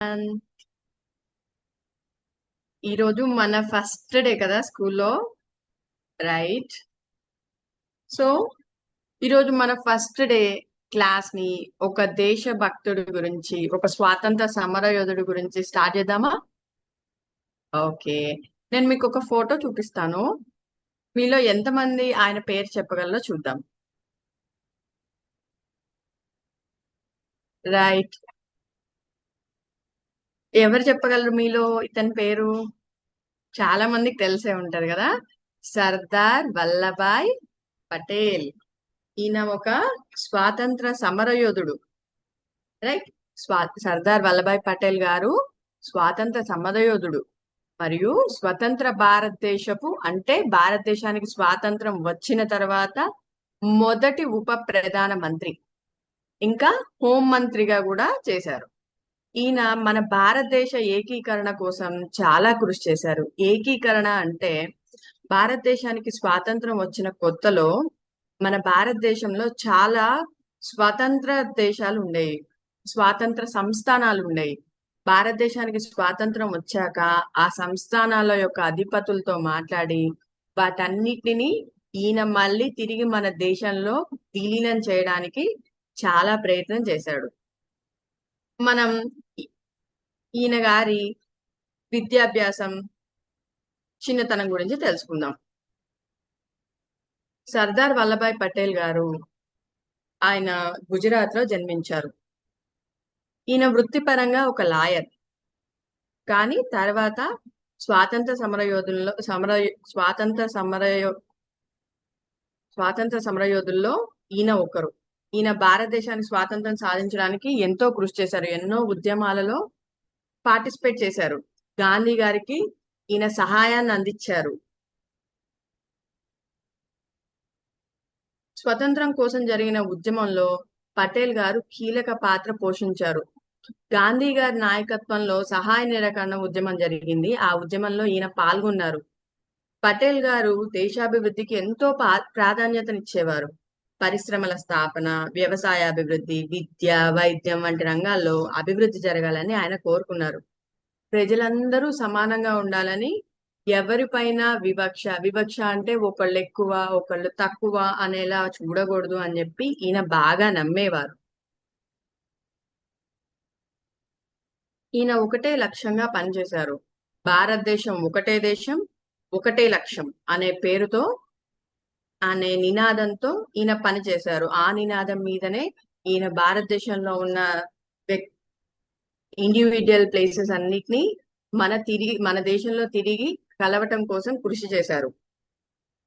And ఈరోజు మన first day కదా స్కూల్లో, రైట్? సో ఈరోజు మన ఫస్ట్ డే క్లాస్ ని ఒక దేశభక్తుడి గురించి, ఒక స్వాతంత్ర సమర యోధుడి గురించి స్టార్ట్ చేద్దామా? ఓకే. నేను మీకు ఒక ఫోటో చూపిస్తాను. మీలో ఎంతమంది ఆయన పేరు చెప్పగలరో చూద్దాం. రైట్. ఎవరు చెప్పగలరు మీలో ఇతని పేరు? చాలా మందికి తెలిసే ఉంటది కదా. సర్దార్ వల్లభాయ్ పటేల్. ఈయన ఒక స్వాతంత్ర సమరయోధుడు. రైట్. సర్దార్ వల్లభాయ్ పటేల్ గారు స్వాతంత్ర సమరయోధుడు మరియు స్వతంత్ర భారతదేశపు, అంటే భారతదేశానికి స్వాతంత్రం వచ్చిన తర్వాత మొదటి ఉప ప్రధాన మంత్రి, ఇంకా హోం మంత్రిగా కూడా చేశారు. ఈయన మన భారతదేశ ఏకీకరణ కోసం చాలా కృషి చేశారు. ఏకీకరణ అంటే భారతదేశానికి స్వాతంత్రం వచ్చిన కొత్తలో మన భారతదేశంలో చాలా స్వతంత్ర దేశాలు ఉండేవి, స్వాతంత్ర సంస్థానాలు ఉండేవి. భారతదేశానికి స్వాతంత్రం వచ్చాక ఆ సంస్థానాల యొక్క అధిపతులతో మాట్లాడి వాటన్నిటిని ఈయన మళ్ళీ తిరిగి మన దేశంలో విలీనం చేయడానికి చాలా ప్రయత్నం చేశాడు. మనం ఈయన గారి విద్యాభ్యాసం, చిన్నతనం గురించి తెలుసుకుందాం. సర్దార్ వల్లభాయ్ పటేల్ గారు ఆయన గుజరాత్ లో జన్మించారు. ఈయన వృత్తిపరంగా ఒక లాయర్, కానీ తర్వాత స్వాతంత్ర సమరయోధుల్లో స్వాతంత్ర సమరయోధుల్లో ఈయన ఒకరు. ఈయన భారతదేశానికి స్వాతంత్రం సాధించడానికి ఎంతో కృషి చేశారు. ఎన్నో ఉద్యమాలలో పార్టిసిపేట్ చేశారు. గాంధీ గారికి ఈయన సహాయాన్ని అందించారు. స్వతంత్రం కోసం జరిగిన ఉద్యమంలో పటేల్ గారు కీలక పాత్ర పోషించారు. గాంధీ గారి నాయకత్వంలో సహాయ నిరాకరణ ఉద్యమం జరిగింది. ఆ ఉద్యమంలో ఈయన పాల్గొన్నారు. పటేల్ గారు దేశాభివృద్ధికి ఎంతో ప్రాధాన్యతనిచ్చేవారు. పరిశ్రమల స్థాపన, వ్యవసాయ అభివృద్ధి, విద్య, వైద్యం వంటి రంగాల్లో అభివృద్ధి జరగాలని ఆయన కోరుకున్నారు. ప్రజలందరూ సమానంగా ఉండాలని, ఎవరిపైన వివక్ష వివక్ష అంటే ఒకళ్ళు ఎక్కువ ఒకళ్ళు తక్కువ అనేలా చూడకూడదు అని చెప్పి ఈయన బాగా నమ్మేవారు. ఈయన ఒకటే లక్ష్యంగా పనిచేశారు. భారతదేశం ఒకటే దేశం, ఒకటే లక్ష్యం అనే పేరుతో, అనే నినాదంతో ఈయన పనిచేశారు. ఆ నినాదం మీదనే ఈయన భారతదేశంలో ఉన్న ఇండివిజువల్ ప్లేసెస్ అన్నిటినీ మన దేశంలో తిరిగి కలవటం కోసం కృషి చేశారు.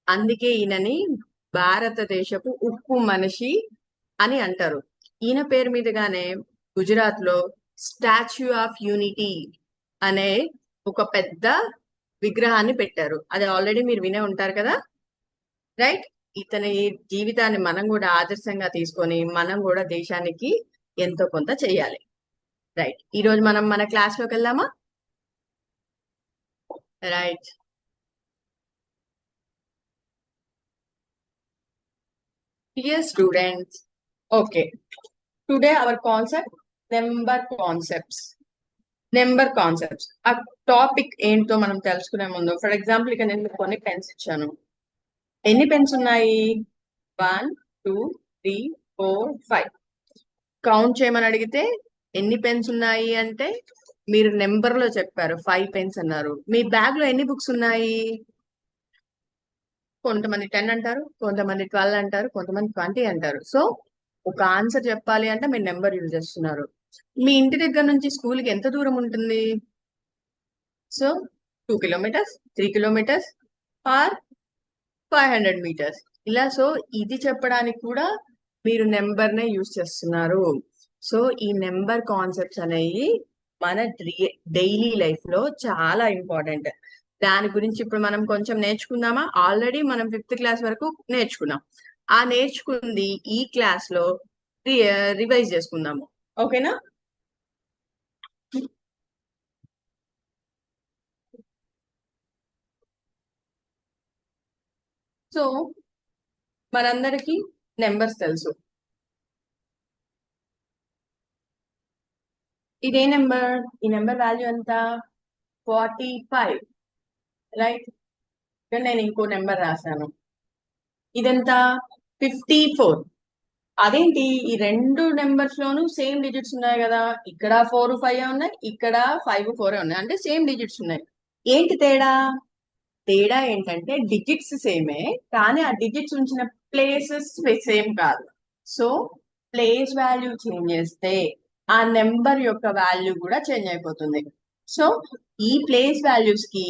అందుకే ఈయనని భారతదేశపు ఉక్కు మనిషి అని అంటారు. ఈయన పేరు మీదుగానే గుజరాత్ లో స్టాచ్యూ ఆఫ్ యూనిటీ అనే ఒక పెద్ద విగ్రహాన్ని పెట్టారు. అది ఆల్రెడీ మీరు వినే ఉంటారు కదా, రైట్? ఇతని జీవితాన్ని మనం కూడా ఆదర్శంగా తీసుకొని మనం కూడా దేశానికి ఎంతో కొంత చెయ్యాలి. రైట్. ఈ రోజు మనం మన క్లాస్ లోకి వెళ్దామా? Right. Dear students, okay. Today our concept, number concepts. Number concepts ఆ టాపిక్ ఏంటో మనం తెలుసుకునే ముందు, ఫర్ ఎగ్జాంపుల్ ఇక నేను కొన్ని పెన్స్ ఇచ్చాను. ఎన్ని పెన్స్ ఉన్నాయి? 1 2 3 4 5. కౌంట్ చేయమని అడిగితే ఎన్ని పెన్స్ ఉన్నాయి అంటే మీరు నెంబర్ లో చెప్పారు 5 పెన్స్ అన్నారు. మీ బ్యాగ్ లో ఎన్ని బుక్స్ ఉన్నాయి? కొంతమంది 10 అంటారు, కొంతమంది 12 అంటారు, కొంతమంది 20 అంటారు. సో ఒక ఆన్సర్ చెప్పాలి అంటే మీరు నెంబర్ యూజ్ చేస్తున్నారు. మీ ఇంటి దగ్గర నుంచి స్కూల్కి ఎంత దూరం ఉంటుంది? So 2 kilometres, 3 kilometres or 500 metres. ఇలా. సో ఇది చెప్పడానికి కూడా మీరు నెంబర్ నే యూజ్ చేస్తున్నారు. సో ఈ నెంబర్ కాన్సెప్ట్స్ అనేవి మన డైలీ లైఫ్ లో చాలా ఇంపార్టెంట్. దాని గురించి ఇప్పుడు మనం కొంచెం నేర్చుకుందామా? ఆల్రెడీ మనం 5th క్లాస్ వరకు నేర్చుకున్నాం. ఆ నేర్చుకుంది ఈ క్లాస్ లో రివైజ్ చేసుకుందాము. ఓకేనా? సో మనందరికీ నెంబర్స్ తెలుసు. ఇదే నెంబర్, ఈ నెంబర్ వాల్యూ ఎంత? 45, రైట్. ఇక్కడ నేను ఇంకో నెంబర్ రాశాను, ఇదెంత? 54. అదేంటి, ఈ రెండు నెంబర్స్ లోనూ సేమ్ డిజిట్స్ ఉన్నాయి కదా, ఇక్కడ 4 5 ఉన్నాయి, ఇక్కడ 5 4 ఉన్నాయి, అంటే సేమ్ డిజిట్స్ ఉన్నాయి. ఏంటి తేడా? తేడా ఏంటంటే డిజిట్స్ సేమే, కానీ ఆ డిజిట్స్ ఉంచిన ప్లేసెస్ సేమ్ కాదు. సో ప్లేస్ వాల్యూ చేంజ్ చేస్తే ఆ నెంబర్ యొక్క వాల్యూ కూడా చేంజ్ అయిపోతుంది. సో ఈ ప్లేస్ వాల్యూస్ కి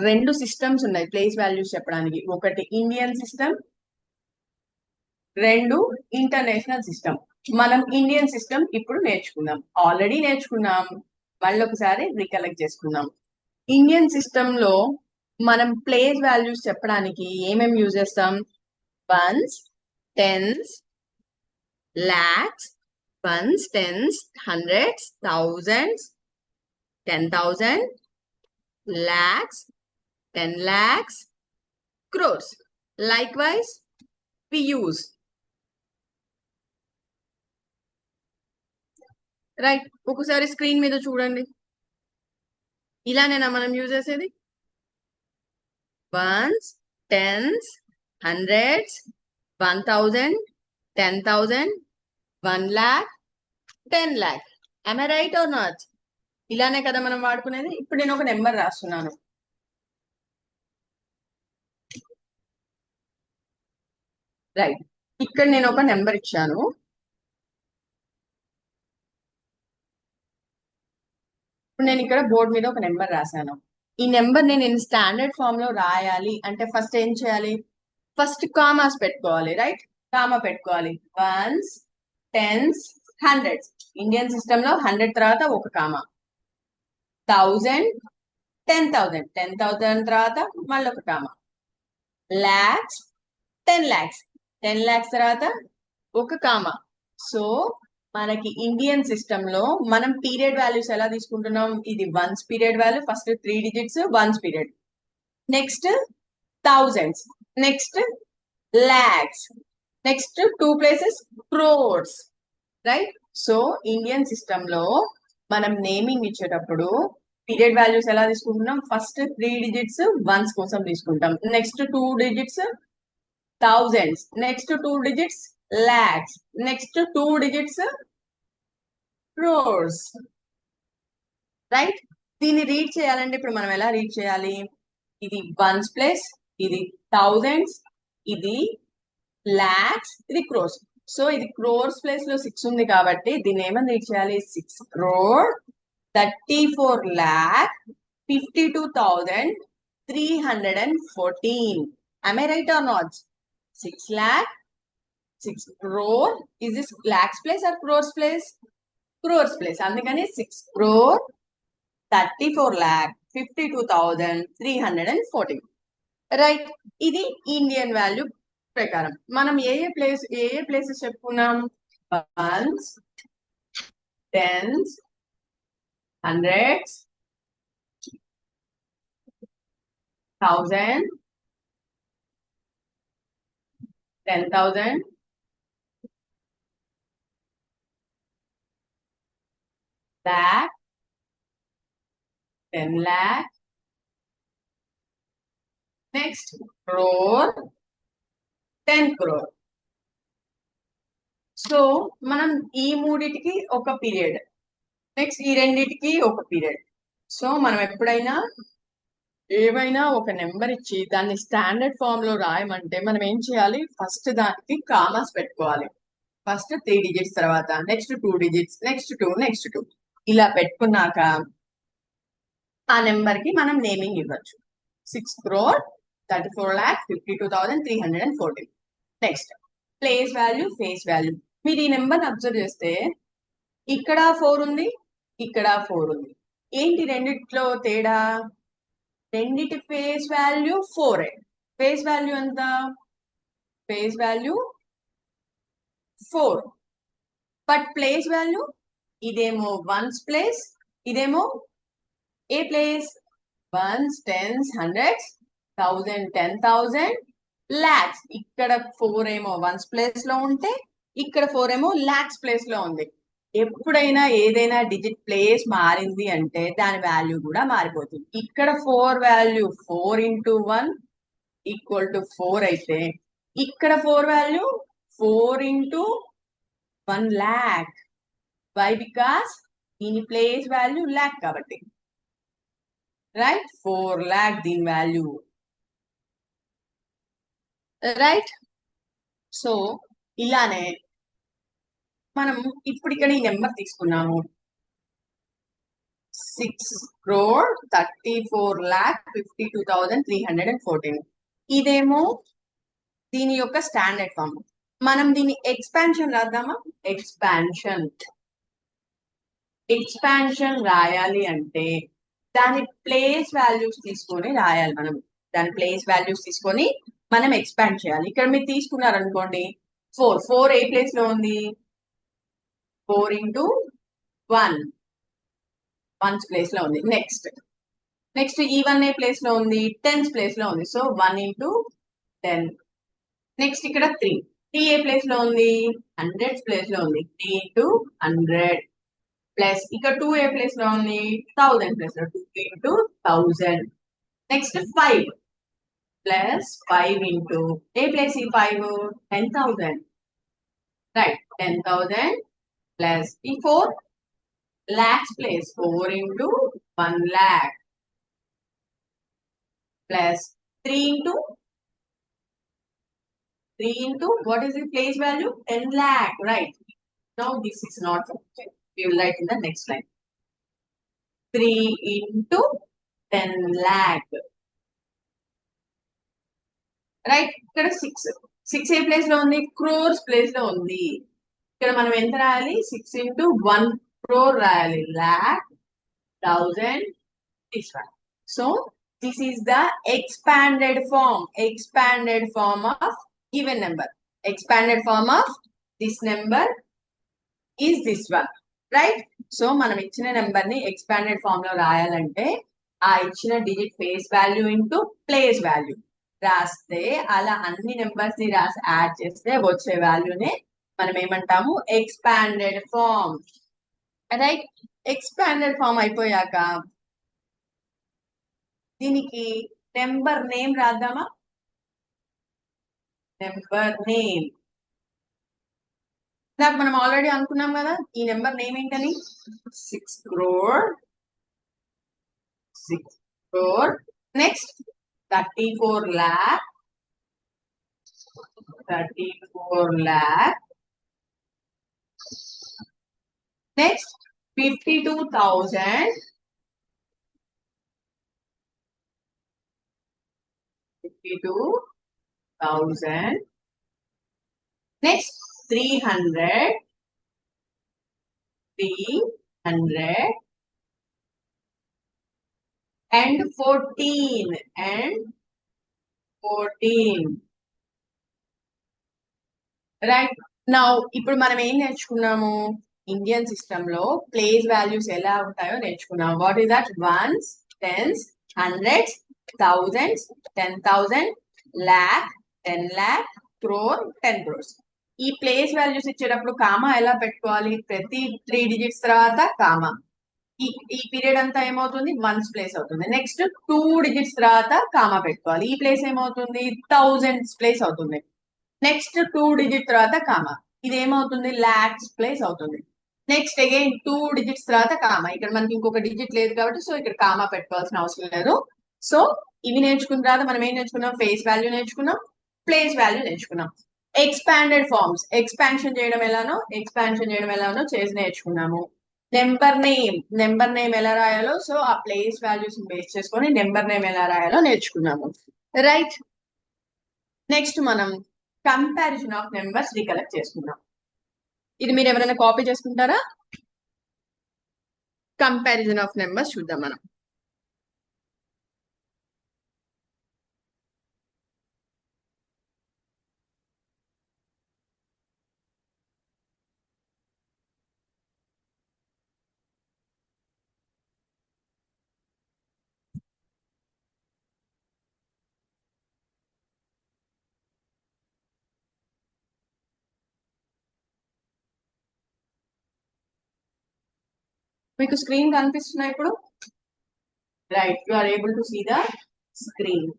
రెండు సిస్టమ్స్ ఉన్నాయి ప్లేస్ వాల్యూస్ చెప్పడానికి. ఒకటి ఇండియన్ సిస్టమ్, రెండు ఇంటర్నేషనల్ సిస్టమ్. మనం ఇండియన్ సిస్టమ్ ఇప్పుడు నేర్చుకుందాం, ఆల్రెడీ నేర్చుకున్నాం, మళ్ళీ ఒకసారి రికలెక్ట్ చేసుకుందాం. ఇండియన్ సిస్టమ్ లో మనం ప్లేస్ వాల్యూస్ చెప్పడానికి ఏమేమి యూజ్ చేస్తాం? Ones, tens, lakhs, ones, tens, hundreds, thousands, 10,000, lakhs, 10 lakhs, crores. Likewise, we use. Right, ఒకసారి స్క్రీన్ మీద చూడండి, ఇలానేనా మనం యూజ్ చేసేది? Ones, tens, hundreds, 1,000, 10,000, 1 lakh, 10 lakh. Am I right or not? ఇలానే కదా మనం వాడుకునేది. ఇప్పుడు నేను ఒక నెంబర్ రాస్తున్నాను, రైట్. ఇక్కడ నేను ఒక నెంబర్ ఇచ్చాను, ఇప్పుడు నేను ఇక్కడ బోర్డు మీద ఒక నెంబర్ రాశాను. ఈ నెంబర్ నేను స్టాండర్డ్ ఫామ్ లో రాయాలి అంటే ఫస్ట్ ఏం చేయాలి? ఫస్ట్ కామాస్ పెట్టుకోవాలి, రైట్. కామా పెట్టుకోవాలి. Ones, tens, hundreds. Indian system లో 100 తర్వాత ఒక కామా. 1000, 10,000, 10,000 తర్వాత మళ్ళీ ఒక కామా. లాక్స్, 10 lakhs, 10 lakhs తర్వాత ఒక కామా. సో మనకి ఇండియన్ సిస్టమ్ లో మనం పీరియడ్ వాల్యూస్ ఎలా తీసుకుంటున్నాం? ఇది once period value, first 3 digits once period, next thousands, next lakhs, next 2 places crores, right. So Indian system లో మనం నేమింగ్ ఇచ్చేటప్పుడు పీరియడ్ వాల్యూస్ ఎలా తీసుకుంటున్నాం? ఫస్ట్ 3 డిజిట్స్ వన్స్ కోసం తీసుకుంటాం, next 2 digits thousands, next 2 digits lakhs, next 2 digits crores, right. దీన్ని రీడ్ చేయాలంటే ఇప్పుడు మనం ఎలా రీడ్ చేయాలి? ఇది వన్స్ ప్లేస్, ఇది థౌజండ్స్, ఇది లాక్స్, ఇది క్రోర్స్. సో ఇది క్రోర్స్ ప్లేస్ లో 6 ఉంది కాబట్టి దీన్ని ఏమని రీడ్ చేయాలి? 6 crore 34,52,314. Am I right or not? 6 lakh, 6 crore. Is this lakhs place or crores place? Crores place. అందుకని 6 crore 34,52,314. రైట్. ఇది ఇండియన్ వాల్యూ ప్రకారం. మనం ఏ ప్లేసెస్ చెప్పుకున్నాం? Ones, tens, hundreds, 1,000, 10,000, lakh, 10 lakh, next crore, 10 crore. So మనం ఈ మూడిటికి ఒక పీరియడ్, నెక్స్ట్ ఈ రెండిటికి ఒక పీరియడ్. సో మనం ఎప్పుడైనా ఏవైనా ఒక నెంబర్ ఇచ్చి దాన్ని స్టాండర్డ్ ఫామ్ లో రాయమంటే మనం ఏం చేయాలి? ఫస్ట్ దానికి కామాస్ పెట్టుకోవాలి. ఫస్ట్ 3 డిజిట్స్ తర్వాత నెక్స్ట్ 2 డిజిట్స్, నెక్స్ట్ 2, నెక్స్ట్ 2, ఇలా పెట్టుకున్నాక ఆ నెంబర్ కి మనం నేమింగ్ ఇవ్వచ్చు. 6 crore 34,52,314. Next place value, face value. మీరు ఈ నెంబర్ అబ్జర్వ్ చేస్తే ఇక్కడ 4 ఉంది, ఇక్కడ 4 ఉంది. ఏంటి రెండిట్లో తేడా? రెండిటి ఫేస్ వాల్యూ 4. ఫేస్ వాల్యూ ఎంత? Face value 4, but place value ఇదేమో వన్స్ ప్లేస్, ఇదేమో ఏ place? Ones, tens, hundreds, 1,000, 10,000, lakhs. ఇక్కడ 4 ఏమో వన్స్ ప్లేస్ లో ఉంటే ఇక్కడ 4 ఏమో లాక్స్ ప్లేస్ లో ఉంది. ఎప్పుడైనా ఏదైనా డిజిట్ ప్లేస్ మారింది అంటే దాని వాల్యూ కూడా మారిపోతుంది. ఇక్కడ 4 వాల్యూ 4 into 1 = 4 అయితే ఇక్కడ 4 value 4 into 1 lakh. Why? Because దీని ప్లేస్ వాల్యూ lakh కాబట్టి, రైట్? 4 lakh దీని వాల్యూ, రైట్? సో ఇలానే మనం ఇప్పుడు ఇక్కడ ఈ నెంబర్ తీసుకున్నాము, 6,34,52,314. ఇదేమో దీని యొక్క స్టాండర్డ్ ఫామ్. మనం దీని ఎక్స్పాన్షన్ రాద్దామా? ఎక్స్పాన్షన్ రాయాలి అంటే దాని ప్లేస్ వాల్యూస్ తీసుకొని రాయాలి. దాని ప్లేస్ వాల్యూస్ తీసుకొని మనం ఎక్స్పాండ్ చేయాలి. ఇక్కడ మీరు తీసుకున్నారనుకోండి, 4 ఏ ప్లేస్ లో ఉంది? 4 into 1 1's ప్లేస్ లో ఉంది. నెక్స్ట్ ఈ 1 ఏ ప్లేస్ లో ఉంది? 10's ప్లేస్ లో ఉంది. So 1 into 10. నెక్స్ట్ ఇక్కడ 3 ఏ ప్లేస్ లో ఉంది? 100's ప్లేస్ లో ఉంది. 3 into 100. ప్లస్ ఇక్కడ 2 ఏ ప్లేస్ లో ఉంది? 1000 ప్లేస్ లో, 2 into 1000. నెక్స్ట్ 5 ప్లస్ 5 into ఏ ప్లేస్ ఈ 5? 10,000, రైట్? 10,000 ప్లస్ ఈ 4 lakhs place, 4 into 1 lakh, plus 3 into what is the place value? 10 lakh, right? Now this is not sufficient. We will write in the next line. 3 into 10 lakh. Right? ఇక్కడ 6 ఏ place లో ఉంది? Crores place లో ఉంది. ఇక్కడ మనం ఎంత రాయాలి? 6 into 1 crore రాయాలి. lakh, 1000, this one. So this is the expanded form of given number. Expanded form of this number is this one, right? So మనం ఇచ్చిన నెంబర్ ని ఎక్స్పాండెడ్ ఫామ్ లో రాయాలంటే ఆ ఇచ్చిన digit face value into place value రాస్తే, అలా అన్ని నెంబర్స్ ని రాసి యాడ్ చేస్తే వచ్చే వాల్యూనే మనం ఏమంటాము? Expanded form, right? Expanded form అయిపోయాక దీనికి నెంబర్ నేమ్ రాద్దామా? నెంబర్ నేమ్ నాకు మనం ఆల్రెడీ అనుకున్నాం కదా, ఈ నెంబర్ నేమ్ ఏంటని? 6 crore. Next 34 lakh. Next 52,000. Next 300 and 14. Right? Now ఇప్పుడు మనం ఏం నేర్చుకున్నాము? ఇండియన్ సిస్టమ్ లో ప్లేస్ వాల్యూస్ ఎలా ఉంటాయో నేర్చుకున్నాం. What is that? 1s, 10s, 100s, 1000s, 10,000, lakh, 10 lakh, crore, 10 crores. ఈ ప్లేస్ వాల్యూస్ ఇచ్చేటప్పుడు కామా ఎలా పెట్టుకోవాలి? ప్రతి 3 డిజిట్స్ తర్వాత కామా. ఈ పీరియడ్ అంతా ఏమవుతుంది? 1's ప్లేస్ అవుతుంది. నెక్స్ట్ 2 డిజిట్స్ తర్వాత కామా పెట్టుకోవాలి. ఈ ప్లేస్ ఏమవుతుంది? 1000's ప్లేస్ అవుతుంది. నెక్స్ట్ 2 డిజిట్ తర్వాత కామా, ఇది ఏమవుతుంది? lakhs ప్లేస్ అవుతుంది. నెక్స్ట్ అగైన్ 2 డిజిట్స్ తర్వాత కామా, ఇక్కడ మనకి ఇంకొక డిజిట్ లేదు కాబట్టి సో ఇక్కడ కామా పెట్టుకోవాల్సిన అవసరం లేదు. సో ఇవి నేర్చుకున్న తర్వాత మనం ఏం నేర్చుకున్నాం? ఫేస్ వాల్యూ నేర్చుకున్నాం, ప్లేస్ వాల్యూ నేర్చుకున్నాం. ఎక్స్పాండెడ్ ఫార్మ్స్, ఎక్స్పాన్షన్ చేయడం ఎలానో చేసి నేర్చుకున్నాము. నెంబర్ నేమ్ ఎలా రాయాలో, సో ఆ ప్లేస్ వాల్యూస్ బేస్ చేసుకొని నెంబర్ నేమ్ ఎలా రాయాలో నేర్చుకున్నాము, రైట్? నెక్స్ట్ మనం కంపారిజన్ ఆఫ్ నెంబర్స్ రికలెక్ట్ చేసుకుందాం. ఇది మీరు ఎవరైనా కాపీ చేసుకుంటారా? కంపారిజన్ ఆఫ్ నెంబర్స్ చూద్దాం మనం. మీకు స్క్రీన్ కనిపిస్తున్నా ఇప్పుడు? Right, you are able to see the screen.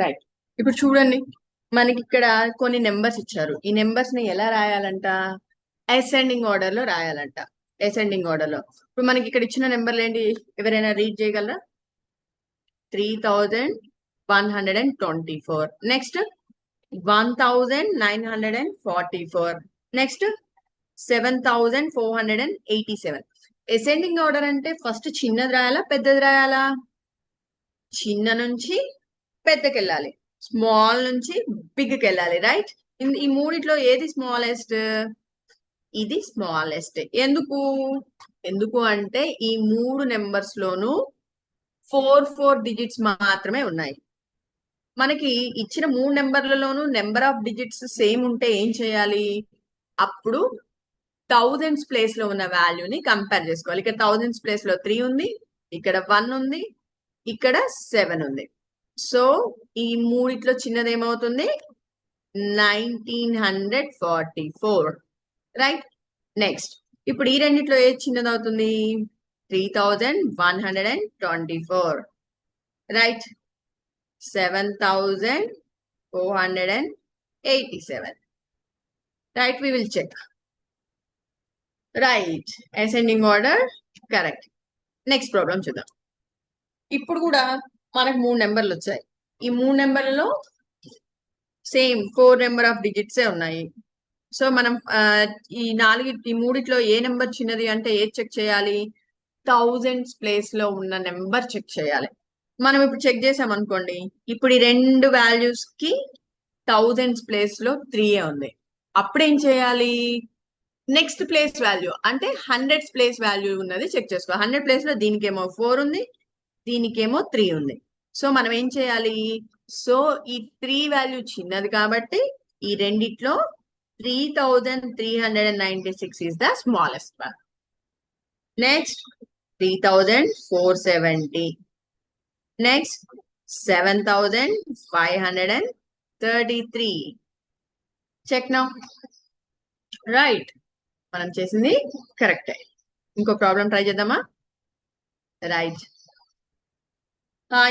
Right, ఇప్పుడు చూడండి, మనకి ఇక్కడ కొన్ని నెంబర్స్ ఇచ్చారు. ఈ నెంబర్స్ ని ఎలా రాయాలంట? అసెండింగ్ ఆర్డర్ లో రాయాలంట. అసెండింగ్ ఆర్డర్ లో ఇప్పుడు మనకి ఇక్కడ ఇచ్చిన నెంబర్లు ఏంటి? ఎవరైనా రీడ్ చేయగలరా? 3124. నెక్స్ట్ 1944. నెక్స్ట్ 7487. అసెండింగ్ ఆర్డర్ అంటే ఫస్ట్ చిన్నది రాయాలా పెద్దది రాయాలా? చిన్న నుంచి పెద్దకి వెళ్ళాలి, స్మాల్ నుంచి బిగ్కి వెళ్ళాలి. రైట్, ఈ మూడిట్లో ఏది స్మాలెస్ట్? ఇది స్మాలెస్ట్. ఎందుకు? ఎందుకు అంటే ఈ మూడు నెంబర్స్ లోనూ 4 డిజిట్స్ మాత్రమే ఉన్నాయి. మనకి ఇచ్చిన మూడు నెంబర్లలోనూ నెంబర్ ఆఫ్ డిజిట్స్ సేమ్ ఉంటే ఏం చేయాలి? అప్పుడు థౌజండ్స్ ప్లేస్ లో ఉన్న వాల్యూని కంపేర్ చేసుకోవాలి. ఇక్కడ థౌజండ్స్ ప్లేస్ లో 3 ఉంది, ఇక్కడ 1 ఉంది, ఇక్కడ 7 ఉంది. సో ఈ మూడిట్లో చిన్నది ఏమవుతుంది? 1944. రైట్, నెక్స్ట్ ఇప్పుడు ఈ రెండిట్లో ఏది చిన్నది అవుతుంది? 3124. Right, 7487. Right, we will check. Right, ascending order correct. Next problem చూద్దాం. ఇప్పుడు కూడా మనకు మూడు నెంబర్లు వచ్చాయి. ఈ మూడు నెంబర్లలో సేమ్ 4 నెంబర్ ఆఫ్ డిజిట్స్ ఉన్నాయి. సో మనం ఈ మూడిట్లో ఏ నెంబర్ చిన్నది అంటే ఏది చెక్ చేయాలి? థౌజండ్స్ ప్లేస్ లో ఉన్న నెంబర్ చెక్ చేయాలి. మనం ఇప్పుడు చెక్ చేసాం అనుకోండి, ఇప్పుడు ఈ రెండు వాల్యూస్ కి థౌజండ్స్ ప్లేస్ లో 3 ఉంది. అప్పుడేం చేయాలి? నెక్స్ట్ ప్లేస్ వాల్యూ అంటే హండ్రెడ్స్ ప్లేస్ వాల్యూ ఉన్నది చెక్ చేసుకో. 100 ప్లేస్ లో దీనికేమో 4 ఉంది, దీనికేమో 3 ఉంది. సో మనం ఏం చేయాలి? సో ఈ 3 వాల్యూ చిన్నది కాబట్టి ఈ రెండిట్లో 3396 is the smallest one. Next 3470. Next 7533. Check now. Right, మనం చేసింది కరెక్టే. ఇంకో ప్రాబ్లం ట్రై చేద్దామా? రైట్,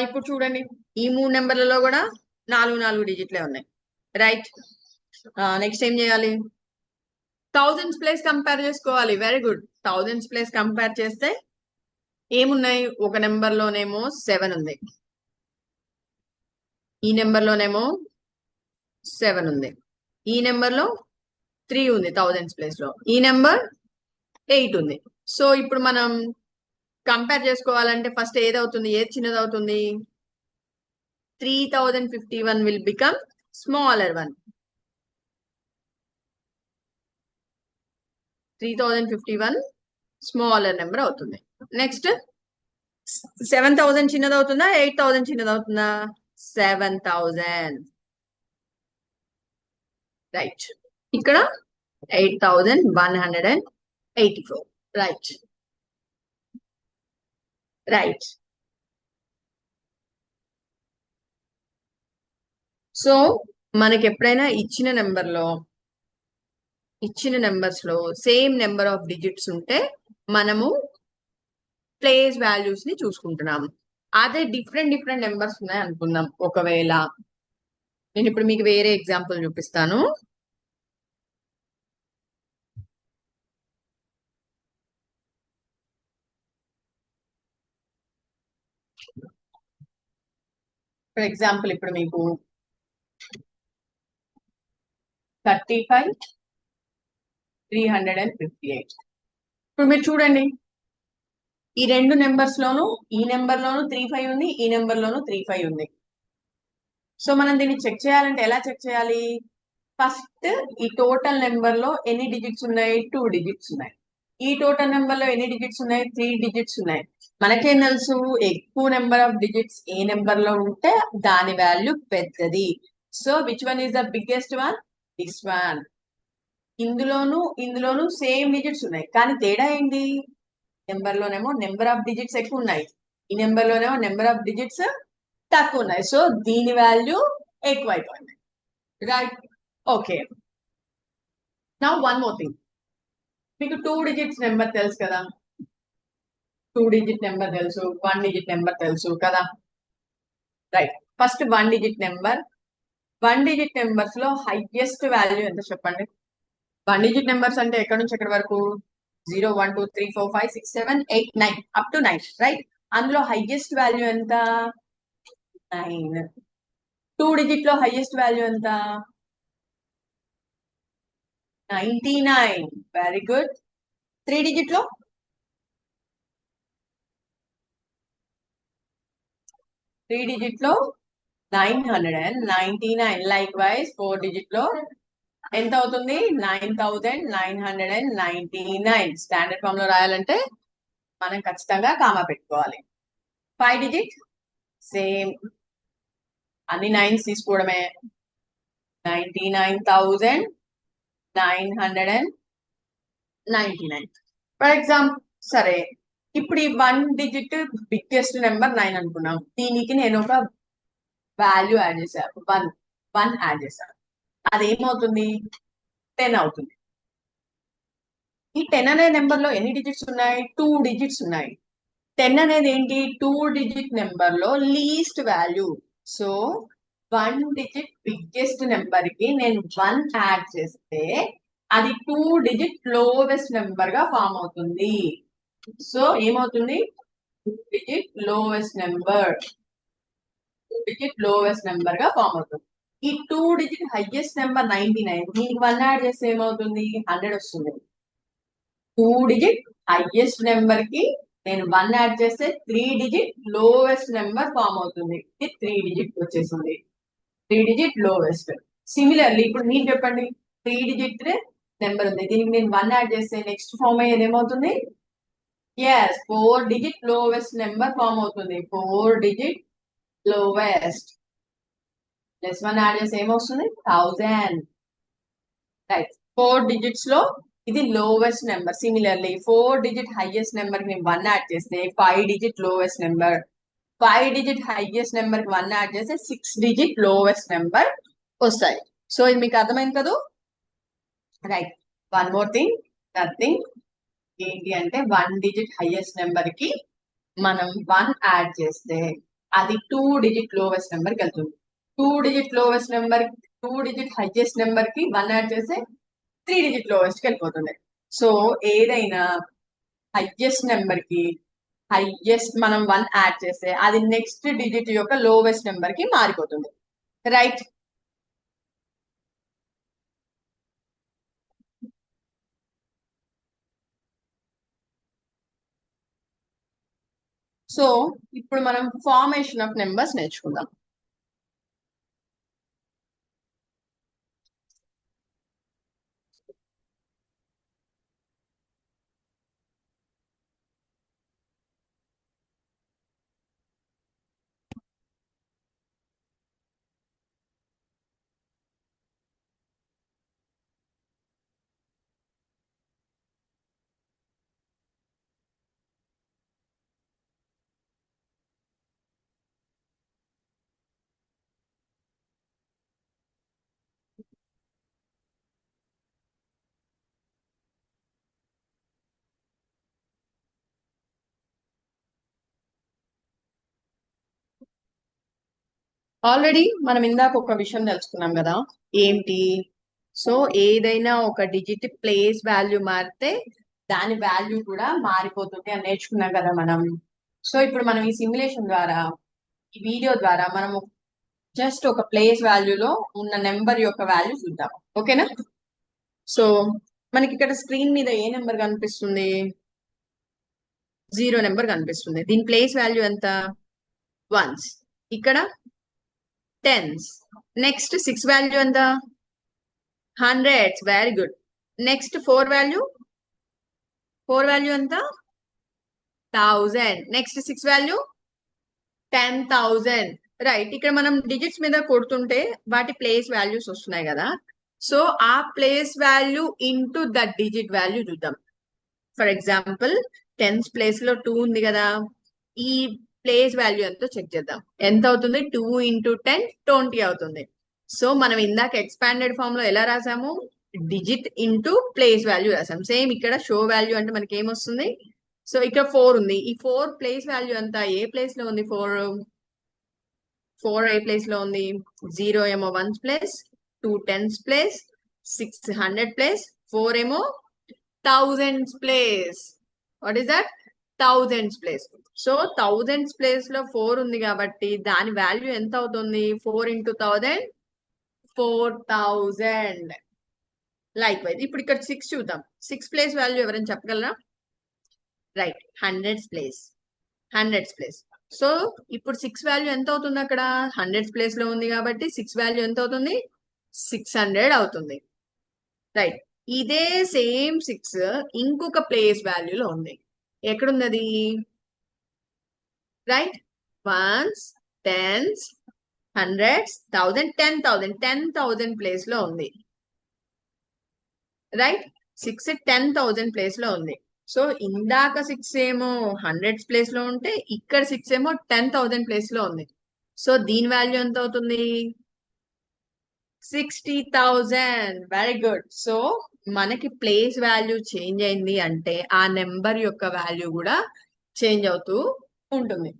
ఇప్పుడు చూడండి, ఈ మూడు నెంబర్లలో కూడా 4 డిజిట్లే ఉన్నాయి. రైట్, నెక్స్ట్ ఏం చేయాలి? థౌజండ్స్ ప్లేస్ కంపేర్ చేసుకోవాలి. Very good, thousands place compare చేస్తే ఏమున్నాయి? ఒక నెంబర్ లోనేమో 7 ఉంది, ఈ నెంబర్ లోనేమో 7 ఉంది, ఈ నెంబర్ లో 3 ఉంది థౌజండ్స్ ప్లేస్ లో, ఈ నెంబర్ 8 ఉంది. సో ఇప్పుడు మనం కంపేర్ చేసుకోవాలంటే ఫస్ట్ ఏదవుతుంది? ఏది చిన్నది అవుతుంది? 3051 will become smaller one. 3051 smaller number అవుతుంది. నెక్స్ట్ 7000 చిన్నది అవుతుందా? 8000 చిన్నది అవుతుందా? 7000. రైట్, ఇక్కడ 8184. Right, right. సో మనకి ఎప్పుడైనా ఇచ్చిన నెంబర్స్ లో సేమ్ నెంబర్ ఆఫ్ డిజిట్స్ ఉంటే మనము ప్లేస్ వాల్యూస్ ని చూసుకుంటున్నాము. అదే డిఫరెంట్ నెంబర్స్ ఉన్నాయి అనుకుందాం. ఒకవేళ నేను ఇప్పుడు మీకు వేరే ఎగ్జాంపుల్ చూపిస్తాను. ఫర్ ఎగ్జాంపుల్ ఇప్పుడు మీకు 35,358. ఇప్పుడు మీరు చూడండి, ఈ రెండు నెంబర్స్ లోను ఈ నెంబర్ లోను 35 ఉంది, ఈ నెంబర్ లోను 35 ఉంది. సో మనం దీన్ని చెక్ చేయాలంటే ఎలా చెక్ చేయాలి? ఫస్ట్ ఈ టోటల్ నెంబర్ లో ఎన్ని డిజిట్స్ ఉన్నాయి? 2 డిజిట్స్ ఉన్నాయి. ఈ టోటల్ నెంబర్ లో ఎన్ని డిజిట్స్ ఉన్నాయి? 3 డిజిట్స్ ఉన్నాయి. మనకేం తెలుసు? ఎక్కువ నెంబర్ ఆఫ్ డిజిట్స్ ఏ నెంబర్ లో ఉంటే దాని వాల్యూ పెద్దది. So which one is the biggest one? This one. ఇందులోను సేమ్ డిజిట్స్ ఉన్నాయి, కానీ తేడా ఏంటి? నెంబర్ లోనేమో నెంబర్ ఆఫ్ డిజిట్స్ ఎక్కువ ఉన్నాయి, ఈ నెంబర్ లోనేమో నెంబర్ ఆఫ్ డిజిట్స్ తక్కువ ఉన్నాయి. సో దీని వాల్యూ ఎక్కువైపోయింది. రైట్. ఓకే. నా వన్ మోర్ థింగ్, మీకు 2 డిజిట్స్ నెంబర్ తెలుసు కదా, 2 డిజిట్ నెంబర్ తెలుసు, 1 డిజిట్ నెంబర్ తెలుసు కదా. Right. First 1 digit number. 1 digit numbers లో హైయెస్ట్ వాల్యూ ఎంత చెప్పండి? 1 డిజిట్ నెంబర్స్ అంటే ఎక్కడి నుంచి ఎక్కడి వరకు? 0 1 2 3 4 5 6 7 8 9 అప్ టు 9, రైట్. అందులో హైయెస్ట్ వాల్యూ ఎంత? 9. 2 డిజిట్ లో హైయెస్ట్ వాల్యూ ఎంత? 99. Very good. 3 డిజిట్ లో? 3 డిజిట్ లో 999. లైక్ వైజ్ 4 డిజిట్ లో ఎంత అవుతుంది? 9999. స్టాండర్డ్ ఫామ్ లో రాయాలంటే మనం ఖచ్చితంగా కామా పెట్టుకోవాలి. 5 డిజిట్ సేమ్, అన్ని 9s తీసుకోవడమే. 99,999. ఫర్ ఎగ్జాంపుల్, సరే, ఇప్పుడు ఈ 1 డిజిట్ బిగ్గెస్ట్ నెంబర్ 9 అనుకున్నాం. దీనికి నేను ఒక వాల్యూ యాడ్ చేశాను, వన్ వన్ యాడ్ చేశాను. అదేమవుతుంది? 10 అవుతుంది. ఈ 10 అనే నెంబర్ లో ఎన్ని డిజిట్స్ ఉన్నాయి? 2 డిజిట్స్ ఉన్నాయి. 10 అనేది ఏంటి? 2 డిజిట్ నెంబర్ లో least value. So 1 digit biggest number కి నేను 1 యాడ్ చేస్తే అది 2 డిజిట్ లోవెస్ట్ నెంబర్ గా ఫామ్ అవుతుంది. సో ఏమవుతుంది? 2 digit lowest number, 2 digit lowest number గా ఫామ్ అవుతుంది. ఈ 2 డిజిట్ హైయెస్ట్ నెంబర్ 99, దీనికి 1 యాడ్ చేస్తే ఏమవుతుంది? 100 వస్తుంది. 2 డిజిట్ హైయెస్ట్ నెంబర్ కి నేను 1 యాడ్ చేస్తే 3 డిజిట్ లోవెస్ట్ నెంబర్ ఫామ్ అవుతుంది. ఇది 3 డిజిట్ వచ్చేసింది. 3 డిజిట్ లోవెస్ట్. సిమిలర్లీ ఇప్పుడు మీరు చెప్పండి, 3 డిజిట్ నెంబర్ ఉంది, దీనికి నేను 1 యాడ్ చేస్తే నెక్స్ట్ ఫామ్ అయ్యేది ఏమవుతుంది? Yes, 4 digit lowest number form అవుతుంది. 4 డిజిట్ లోవెస్ట్ ప్లస్ 1 యాడ్ చేస్తే ఏమొస్తుంది? 1000. రైట్. 4 డిజిట్స్ లో ఇది lowest number. Similarly 4 digit highest number కి 1 యాడ్ చేస్తే 5 digit lowest number, 5 digit highest number కి 1 యాడ్ చేస్తే 6 డిజిట్ లోవెస్ట్ నెంబర్ వస్తాయి. సో ఇది మీకు అర్థమైంది కదా. Right. One more thing, nothing. ఏంటి అంటే 1 డిజిట్ హైయెస్ట్ నెంబర్ కి మనం 1 యాడ్ చేస్తే అది 2 డిజిట్ లోవెస్ట్ నెంబర్ కి వెళ్తుంది. 2 digit lowest number, 2 digit highest number కి 1 యాడ్ చేస్తే 3 డిజిట్ లోవెస్ట్ కి వెళ్ళిపోతుంది. సో ఏదైనా హైయెస్ట్ నెంబర్ కి హైయెస్ట్ మనం 1 యాడ్ చేస్తే అది నెక్స్ట్ డిజిట్ యొక్క లోవెస్ట్ నెంబర్ కి మారిపోతుంది. రైట్. సో ఇప్పుడు మనం ఫార్మేషన్ ఆఫ్ నెంబర్స్ నేర్చుకుందాం. ఆల్రెడీ మనం ఇందాక ఒక విషయం తెలుసుకున్నాం కదా, ఏంటి? సో ఏదైనా ఒక డిజిట్ ప్లేస్ వాల్యూ మారితే దాని వాల్యూ కూడా మారిపోతుంది అని నేర్చుకున్నాం కదా మనం. సో ఇప్పుడు మనం ఈ సిమ్యులేషన్ ద్వారా, ఈ వీడియో ద్వారా మనము జస్ట్ ఒక ప్లేస్ వాల్యూలో ఉన్న నెంబర్ యొక్క వాల్యూ చూద్దాం. ఓకేనా? సో మనకి ఇక్కడ స్క్రీన్ మీద ఏ నెంబర్ కనిపిస్తుంది? 0 నెంబర్ కనిపిస్తుంది. దీని ప్లేస్ వాల్యూ ఎంత? వన్స్. ఇక్కడ 10s. నెక్స్ట్ 6 వాల్యూ ఎంత? 100s. Very good. Next 4 value, 4 value ఎంత? 1000. Next 6 value 10,000. రైట్. ఇక్కడ మనం డిజిట్స్ మీద కొడుతుంటే వాటి ప్లేస్ వాల్యూస్ వస్తున్నాయి కదా. సో ఆ place value into that digit value చూద్దాం. ఫర్ ఎగ్జాంపుల్ టెన్స్ ప్లేస్ లో 2 ఉంది కదా, ఈ ప్లేస్ వాల్యూ ఎంతో చెక్ చేద్దాం. ఎంత అవుతుంది? 2 ఇంటూ 10 20 అవుతుంది. సో మనం ఇందాక ఎక్స్పాండెడ్ ఫామ్ లో ఎలా రాసాము? డిజిట్ ఇంటూ ప్లేస్ వాల్యూ రాసాం. సేమ్ ఇక్కడ షో వాల్యూ అంటే మనకి ఏమొస్తుంది? సో ఇక్కడ 4 ఉంది. ఈ 4 ప్లేస్ వాల్యూ అంతా ఏ ప్లేస్ లో ఉంది? 4 ఏ ప్లేస్ లో ఉంది? 0 ఏమో 1's place, 2 10's place, 6 100 place, 4 ఏమో 1000's place. What is that? 1000's place. So 1000's place లో 4 ఉంది కాబట్టి దాని వాల్యూ ఎంత అవుతుంది? 4 ఇంటూ 1000 4000. లైక్ వైజ్ ఇప్పుడు ఇక్కడ 6 చూద్దాం. 6 ప్లేస్ వాల్యూ ఎవరైనా చెప్పగలరా? Right, 100's place. 100's place. So ఇప్పుడు 6 వాల్యూ ఎంత అవుతుంది? అక్కడ 100's ప్లేస్ లో ఉంది కాబట్టి 6 వాల్యూ ఎంత అవుతుంది? 600 అవుతుంది. రైట్, ఇదే సేమ్ 6 ఇంకొక ప్లేస్ వాల్యూలో ఉంది. ఎక్కడుంది అది? Right, 1's 10's 100's 1000 10,000 place లో ఉంది. రైట్, 6 10,000 ప్లేస్ లో ఉంది. సో ఇందాక 6 ఏమో 100's ప్లేస్ లో ఉంటే ఇక్కడ 6 ఏమో 10,000 ప్లేస్ లో ఉంది. సో దీని వాల్యూ ఎంత అవుతుంది? 60,000. Very good. సో మనకి ప్లేస్ వాల్యూ చేంజ్ అయింది అంటే ఆ నెంబర్ యొక్క వాల్యూ కూడా చేంజ్ అవుతూ ఉంటుంది.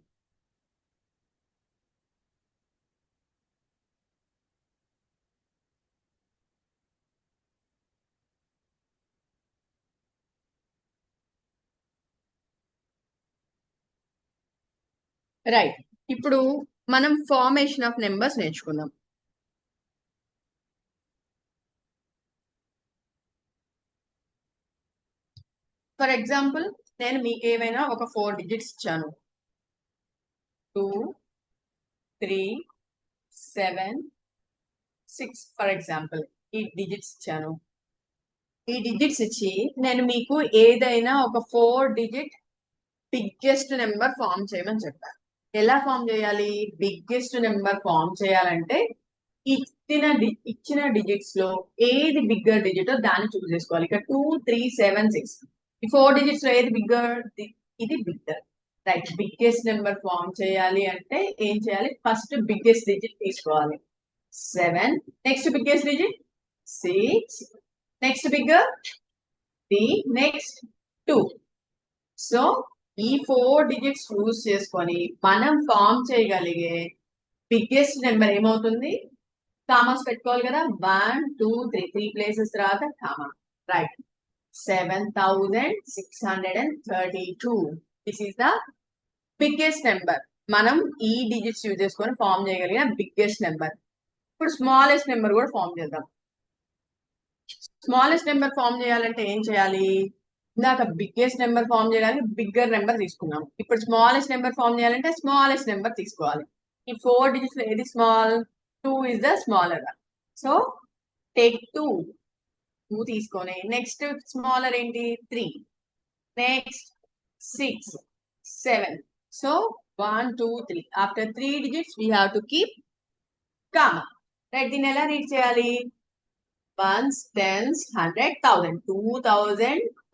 రైట్, ఇప్పుడు మనం ఫార్మేషన్ ఆఫ్ నెంబర్స్ నేర్చుకుందాం. ఫర్ ఎగ్జాంపుల్ నేను మీకు ఏమైనా ఒక 4 డిజిట్స్ ఇచ్చాను. 2 3 7 6 ఫర్ ఎగ్జాంపుల్ ఈ డిజిట్స్ ఇచ్చాను. ఈ డిజిట్స్ ఇచ్చి నేను మీకు ఏదైనా ఒక 4 డిజిట్ బిగ్గెస్ట్ నెంబర్ ఫామ్ చేయమని చెప్పాను. ఎలా ఫామ్ చేయాలి? బిగ్గెస్ట్ నెంబర్ ఫామ్ చేయాలంటే ఇచ్చిన డిజిట్స్ లో ఏది బిగ్గర్ డిజిటో దాన్ని చూస్ చేసుకోవాలి. ఇక్కడ 2 3 7 6 ఈ 4 డిజిట్స్ లో ఏది బిగ్గర్? ఇది bigger. Right, biggest number form చేయాలి అంటే ఏం చేయాలి? ఫస్ట్ బిగ్గెస్ట్ డిజిట్ తీసుకోవాలి 7, next biggest digit 6, next bigger 3, next 2. So ఈ 4 డిజిట్స్ యూజ్ చేసుకొని మనం ఫామ్ చేయగలిగే బిగ్గెస్ట్ నెంబర్ ఏమవుతుంది? కామాస్ పెట్టుకోవాలి కదా, 1 2 3 3 ప్లేసెస్ తర్వాత comma. Right, 7632. This is the biggest number. మనం ఈ డిజిట్స్ యూజ్ చేసుకొని ఫామ్ చేయగలిగిన బిగ్గెస్ట్ నెంబర్. ఇప్పుడు స్మాలెస్ట్ నెంబర్ కూడా ఫామ్ చేద్దాం. స్మాలెస్ట్ నెంబర్ ఫామ్ చేయాలంటే ఏం చేయాలి? ఇందాక బిగ్గెస్ట్ నెంబర్ ఫామ్ చేయడానికి బిగ్గర్ నెంబర్ తీసుకున్నాం. ఇప్పుడు స్మాలెస్ట్ నెంబర్ ఫామ్ చేయాలంటే స్మాలెస్ట్ నెంబర్ తీసుకోవాలి. ఈ 4 డిజిట్స్ లో ఏది small? 2 is the smaller. So take 2 తీసుకొని నెక్స్ట్ స్మాలర్ ఏంటి? 3, next 6 7. So 1 2 3. After 3 digits we have to keep comma. Right, దీన్ని ఎలా రీడ్ చేయాలి? 1's 10's 100 1000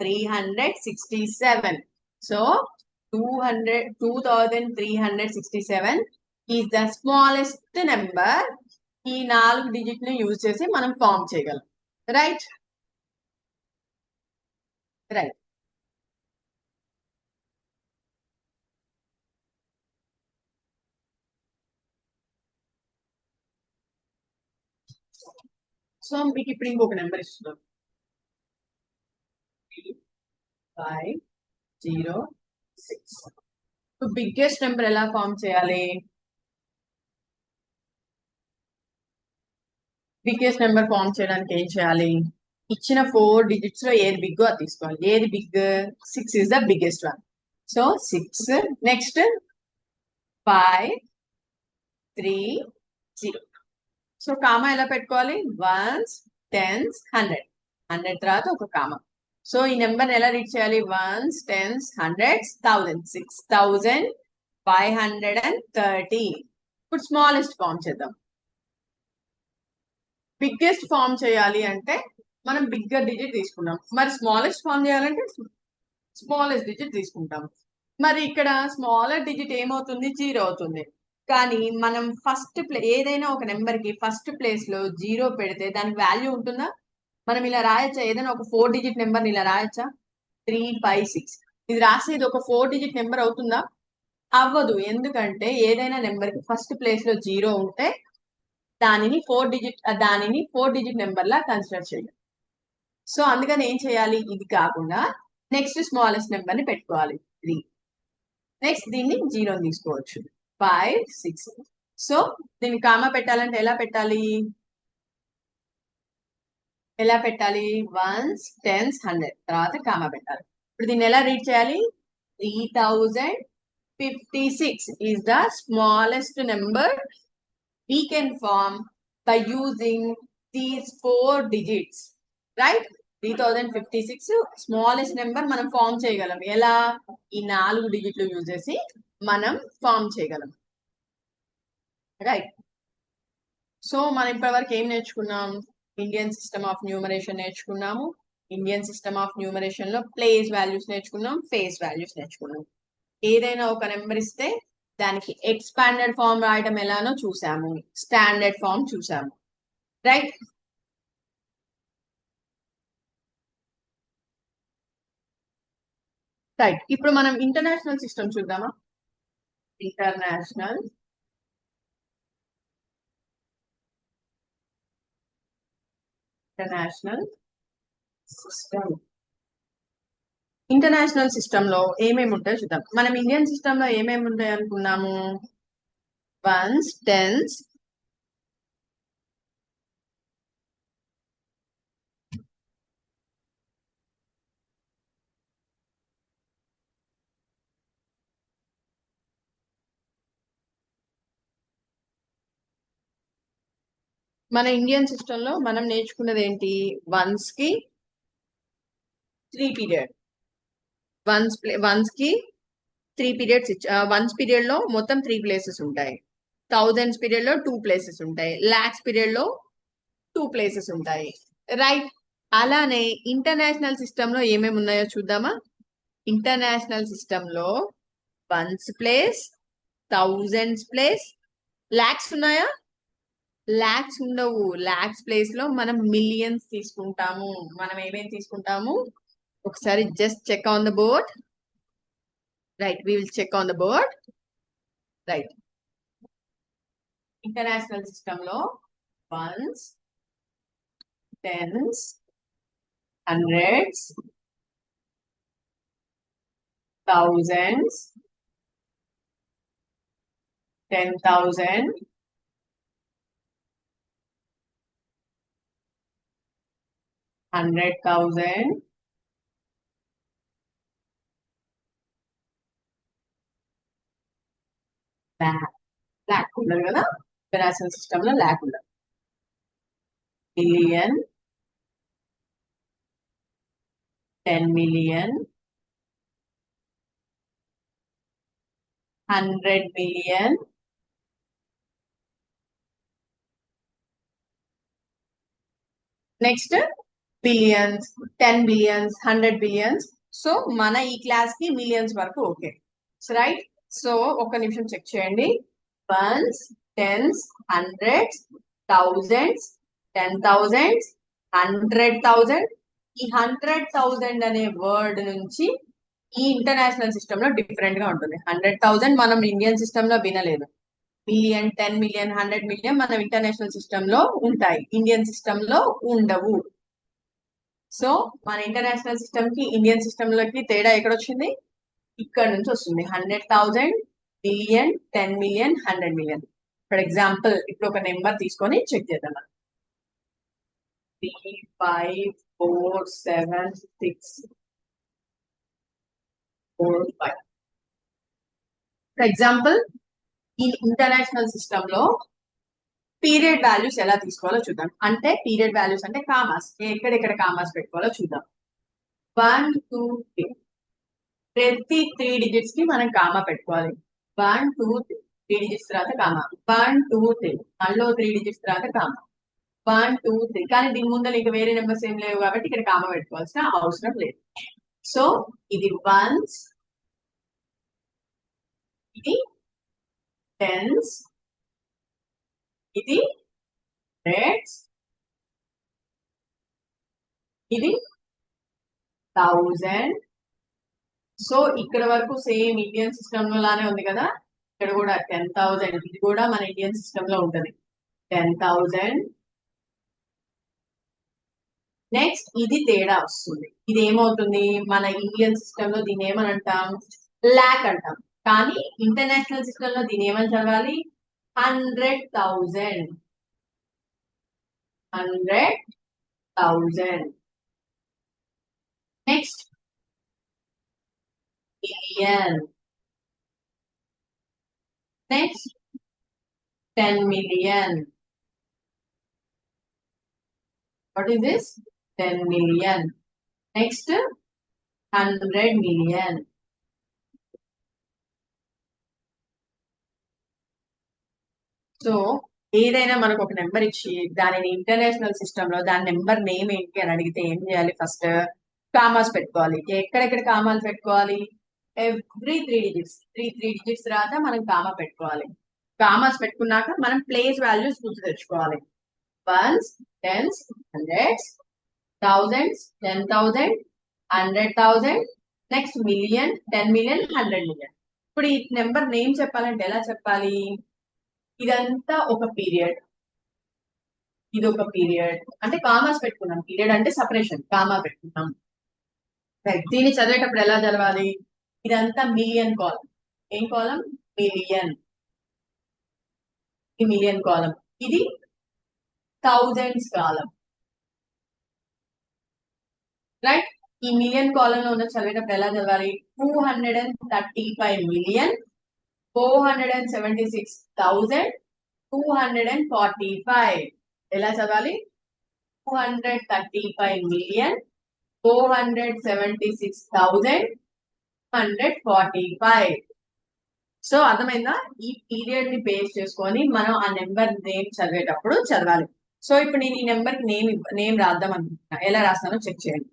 2367. So 2367 is the smallest number. ఈ 4 డిజిట్ ని యూజ్ చేసి మనం ఫామ్ చేయగలం. Right right. సో మీకు ఇప్పుడు ఇంకొక నెంబర్ ఇస్తున్నాం 506. బిగ్గెస్ట్ నెంబర్ ఎలా ఫామ్ చేయాలి? బిగ్గెస్ట్ నెంబర్ ఫామ్ చేయడానికి ఏం చేయాలి? ఇచ్చిన 4 డిజిట్స్ లో ఏది బిగ్గో అది తీసుకోవాలి. ఏది big? 6 is the biggest one. So 6, next 5 3 0. So comma ఎలా పెట్టుకోవాలి? 1's 10's 100 తర్వాత ఒక కామా. సో ఈ నెంబర్ ఎలా రీడ్ చేయాలి? 1's 10's 100's 1000 6530. ఇప్పుడు స్మాలెస్ట్ ఫామ్ చేద్దాం. బిగ్గెస్ట్ ఫామ్ చేయాలి అంటే మనం బిగ్గర్ డిజిట్ తీసుకున్నాం. మరి స్మాలెస్ట్ ఫామ్ చేయాలంటే స్మాలెస్ట్ డిజిట్ తీసుకుంటాం. మరి ఇక్కడ స్మాలర్ డిజిట్ ఏమవుతుంది? 0 అవుతుంది. కానీ మనం ఏదైనా ఒక నెంబర్ కి ఫస్ట్ ప్లేస్ లో 0 పెడితే దానికి వాల్యూ ఉంటుందా? మనం ఇలా రాయొచ్చా? ఏదైనా ఒక 4 డిజిట్ నెంబర్ ఇలా రాయొచ్చా? 3, 5, 6 ఇది రాస్తే ఇది ఒక 4 డిజిట్ నెంబర్ అవుతుందా? అవ్వదు. ఎందుకంటే ఏదైనా నెంబర్ కి ఫస్ట్ ప్లేస్ లో 0 ఉంటే దానిని 4 డిజిట్ నెంబర్ లా కన్సిడర్ చేయాలి. సో అందుకని ఏం చేయాలి? ఇది కాకుండా నెక్స్ట్ స్మాలెస్ట్ నెంబర్ ని పెట్టుకోవాలి 3. నెక్స్ట్ దీన్ని 0 తీసుకోవచ్చు 5, 6. సో దీన్ని కామా పెట్టాలంటే ఎలా పెట్టాలి? వన్స్, టెన్స్, 100 తర్వాత కామా పెట్టాలి. ఇప్పుడు దీన్ని ఎలా రీడ్ చేయాలి? 3056 is the smallest number we can form by using these 4 digits, right? 3056 smallest number మనం ఫామ్ చేయగలం. ఎలా? ఈ 4 డిజిట్లు యూజ్ చేసి మనం ఫామ్ చేయగలం, రైట్? సో మనం ఇప్పటి వరకు ఏం నేర్చుకున్నాం? ఇండియన్ సిస్టమ్ ఆఫ్ న్యూమరేషన్ నేర్చుకున్నాము. ఇండియన్ సిస్టమ్ ఆఫ్ న్యూమరేషన్ లో ప్లేస్ వాల్యూస్ నేర్చుకున్నాం, ఫేస్ వాల్యూస్ నేర్చుకున్నాం. ఏదైనా ఒక నెంబర్ ఇస్తే దానికి ఎక్స్పాండెడ్ ఫామ్ రాయడం ఎలానో చూసాము, స్టాండర్డ్ ఫామ్ చూసాము, రైట్? రైట్. ఇప్పుడు మనం ఇంటర్నేషనల్ సిస్టమ్ చూద్దామా? International system. ఇంటర్నేషనల్ సిస్టమ్ లో ఏమేమి ఉంటాయో చూద్దాం. మనం ఇండియన్ సిస్టమ్ లో ఏమేమి ఉంటాయి అనుకున్నాము? వన్స్, టెన్స్, మన ఇండియన్ సిస్టమ్ లో మనం నేర్చుకున్నది ఏంటి? వన్స్ కి 3 పీరియడ్. వన్స్ కి 3 పీరియడ్స్ వన్స్ పీరియడ్ లో మొత్తం 3 ప్లేసెస్ ఉంటాయి. థౌజండ్స్ పీరియడ్ లో 2 ప్లేసెస్ ఉంటాయి. లాక్స్ పీరియడ్ లో 2 ప్లేసెస్ ఉంటాయి, రైట్? అలానే ఇంటర్నేషనల్ సిస్టమ్ లో ఏమేమి ఉన్నాయో చూద్దామా? ఇంటర్నేషనల్ సిస్టమ్ లో ones place, thousands place, lakhs ఉన్నాయా? లాక్స్ ఉండవు. లాక్స్ ప్లేస్ లో మనం మిలియన్స్ తీసుకుంటాము. మనం ఏమేమి తీసుకుంటాము? ఒకసారి just check on the board, right? We will check on the board, right? International system లో ones, tens, hundreds, thousands, 10,000, 100,000, lakh ఉండదు కదా? ఇంటర్నేషనల్ సిస్టమ్ లో లాక్ ఉండదు. Million, 10 million, 100 million, next billions, 10 billions, 100 billions. So మన ఈ క్లాస్ కి మిలియన్స్ వరకు okay, right? So ఒక నిమిషం చెక్ చేయండి. Ones, tens, hundreds, thousands, 10,000, 100,000. ఈ 100,000 అనే వర్డ్ నుంచి ఈ ఇంటర్నేషనల్ సిస్టమ్ లో డిఫరెంట్ గా ఉంటుంది. 100,000 మనం ఇండియన్ సిస్టమ్ లో వినలేదు. మిలియన్, 10 మిలియన్, 100 మిలియన్ మనం ఇంటర్నేషనల్ సిస్టమ్ లో ఉంటాయి, ఇండియన్ సిస్టమ్ లో ఉండవు. సో మన ఇంటర్నేషనల్ సిస్టమ్ కి ఇండియన్ సిస్టమ్ లోకి తేడా ఎక్కడొచ్చింది? ఇక్కడ నుంచి వస్తుంది. 100,000, million, 10 million, 100 million. For example ఇప్పుడు ఒక నెంబర్ తీసుకొని చెక్ చేద్దాం. 3, 5, 4, 7, 6, 4, 5. ఫర్ ఎగ్జాంపుల్ ఈ ఇంటర్నేషనల్ సిస్టమ్ లో పీరియడ్ వాల్యూస్ ఎలా తీసుకోవాలో చూద్దాం. అంటే పీరియడ్ వాల్యూస్ అంటే కామాస్, ఎక్కడెక్కడ కామాస్ పెట్టుకోవాలో చూద్దాం. 1, 2, 3 ప్రతి 3 డిజిట్స్ కి మనం కామా పెట్టుకోవాలి. 1, 2, 3 డిజిట్స్ తర్వాత కామా, 1, 2, 3 మళ్ళీ 3 డిజిట్స్ తర్వాత కామా, 1 2 3 కానీ దీని ముందర ఇంకా వేరే నెంబర్స్ ఏం లేవు కాబట్టి ఇక్కడ కామా పెట్టుకోవాల్సిన అవసరం లేదు. సో ఇది వన్స్, ఇది టెన్స్, ఇది హండ్రెడ్స్, ఇది థౌజండ్. సో ఇక్కడ వరకు సేమ్ ఇండియన్ సిస్టమ్ లానే ఉంది కదా, ఇక్కడ కూడా 10,000, ఇది కూడా మన ఇండియన్ సిస్టమ్ లో ఉంటది 10,000. నెక్స్ట్ ఇది తేడా వస్తుంది, ఇది ఏమవుతుంది మన ఇండియన్ సిస్టమ్ లో దీన్ని ఏమని అంటాం, ల్యాక్ అంటాం. కానీ ఇంటర్నేషనల్ సిస్టమ్ లో దీన్ని ఏమని చదవాలి, 100,000, 100,000. Next million, next 10 million. What is this? 10 million. Next 100 million. So ఏదైనా మనకు ఒక నెంబర్ ఇచ్చి దానిని ఇంటర్నేషనల్ సిస్టమ్ లో దాని నెంబర్ నేమ్ ఏంటి అని అడిగితే ఏం చేయాలి, ఫస్ట్ కామాస్ పెట్టుకోవాలి. ఎక్కడెక్కడ కామాలు పెట్టుకోవాలి, ఎవ్రీ 3 digits, 3 digits తర్వాత మనం కామా పెట్టుకోవాలి. కామాస్ పెట్టుకున్నాక మనం ప్లేస్ వాల్యూస్ గుర్తు తెచ్చుకోవాలి. Ones, tens, hundreds, thousands, 10,000, 100,000, next million, 10 million, 100 million. ఇప్పుడు ఈ నెంబర్ నేమ్ చెప్పాలంటే ఎలా చెప్పాలి, ఇదంతా ఒక పీరియడ్, ఇది ఒక పీరియడ్ అంటే కామాస్ పెట్టుకున్నాం, పీరియడ్ అంటే సపరేషన్, కామా పెట్టుకున్నాం. దీన్ని చదివేటప్పుడు ఎలా చదవాలి, ఇదంతా మిలియన్ కాలం, ఏం కాలం, మిలియన్, ఈ మిలియన్ కాలం, ఇది థౌజండ్స్ కాలం, రైట్. ఈ మిలియన్ కాలం లో ఉన్న చదివేటప్పుడు ఎలా చదవాలి, 235,476,245. ఎలా చదవాలి, 235,476,145. సో అర్థమైందా, ఈ పీరియడ్ ని బేస్ చేసుకొని మనం ఆ నెంబర్ నేమ్ చదివేటప్పుడు చదవాలి. సో ఇప్పుడు నేను ఈ నెంబర్ కి నేమ్ రాద్దాం అనుకుంటున్నా, ఎలా రాస్తానో చెక్ చేయండి.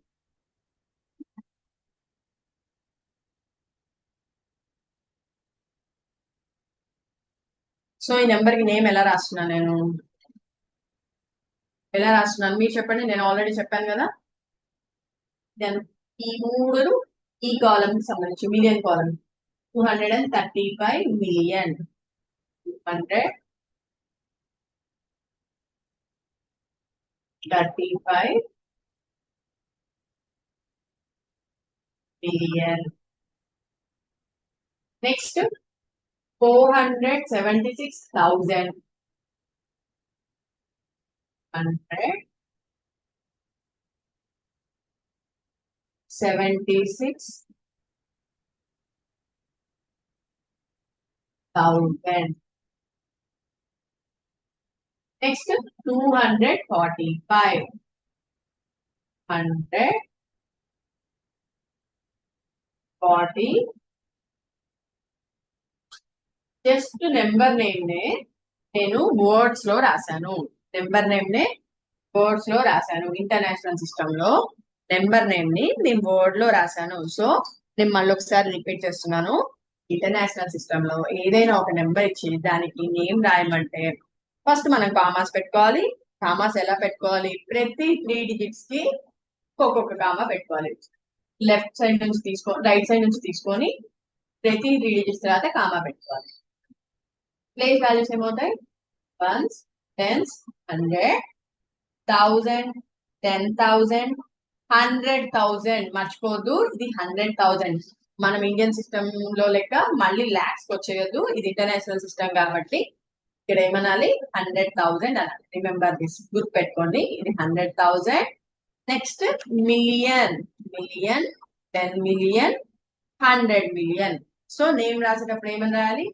సో ఈ నెంబర్ కి నేమ్ ఎలా రాస్తున్నాను, నేను ఎలా రాస్తున్నాను మీరు చెప్పండి. నేను ఆల్రెడీ చెప్పాను కదా, ఈ మూడు ఈ కాలం కి సంబంధించి మిలియన్ కాలం, 235 million, 235 million. Next 476,000, 176,000. Next 245, 140. Just number name నే నేను వర్డ్స్ లో రాశాను, నెంబర్ నేమ్ నే వర్డ్స్ లో రాశాను. ఇంటర్నేషనల్ సిస్టమ్ లో నెంబర్ నేమ్ ని నేను వర్డ్ లో రాశాను. సో నేను మళ్ళీ ఒకసారి రిపీట్ చేస్తున్నాను, ఇంటర్నేషనల్ సిస్టమ్ లో ఏదైనా ఒక నెంబర్ ఇచ్చి దానికి నేమ్ రాయమంటే ఫస్ట్ మనం కామాస్ పెట్టుకోవాలి. కామాస్ ఎలా పెట్టుకోవాలి, ప్రతి 3 digits కి ఒక్కొక్క కామా పెట్టుకోవాలి. లెఫ్ట్ సైడ్ నుంచి రైట్ సైడ్ నుంచి తీసుకొని ప్రతి 3 digits తర్వాత కామా పెట్టుకోవాలి. ప్లేస్ వాల్యూస్ ఏమవుతాయి, వన్స్, టెన్స్, 100, 1000, 10,000, 100,000. మర్చిపోద్దు, ఇది 100,000. మనం ఇండియన్ సిస్టమ్ లో లెక్క మళ్ళీ లాక్స్ వచ్చేయద్దు, ఇది ఇంటర్నేషనల్ సిస్టమ్ కాబట్టి ఇక్కడ ఏమనాలి, 100,000 అనాలి. రిమెంబర్ దిస్, గుర్తు పెట్టుకోండి, ఇది 100,000. Next million, million, 10 million, 100 million. So name రాసేటప్పుడు ఏమని రాయాలి,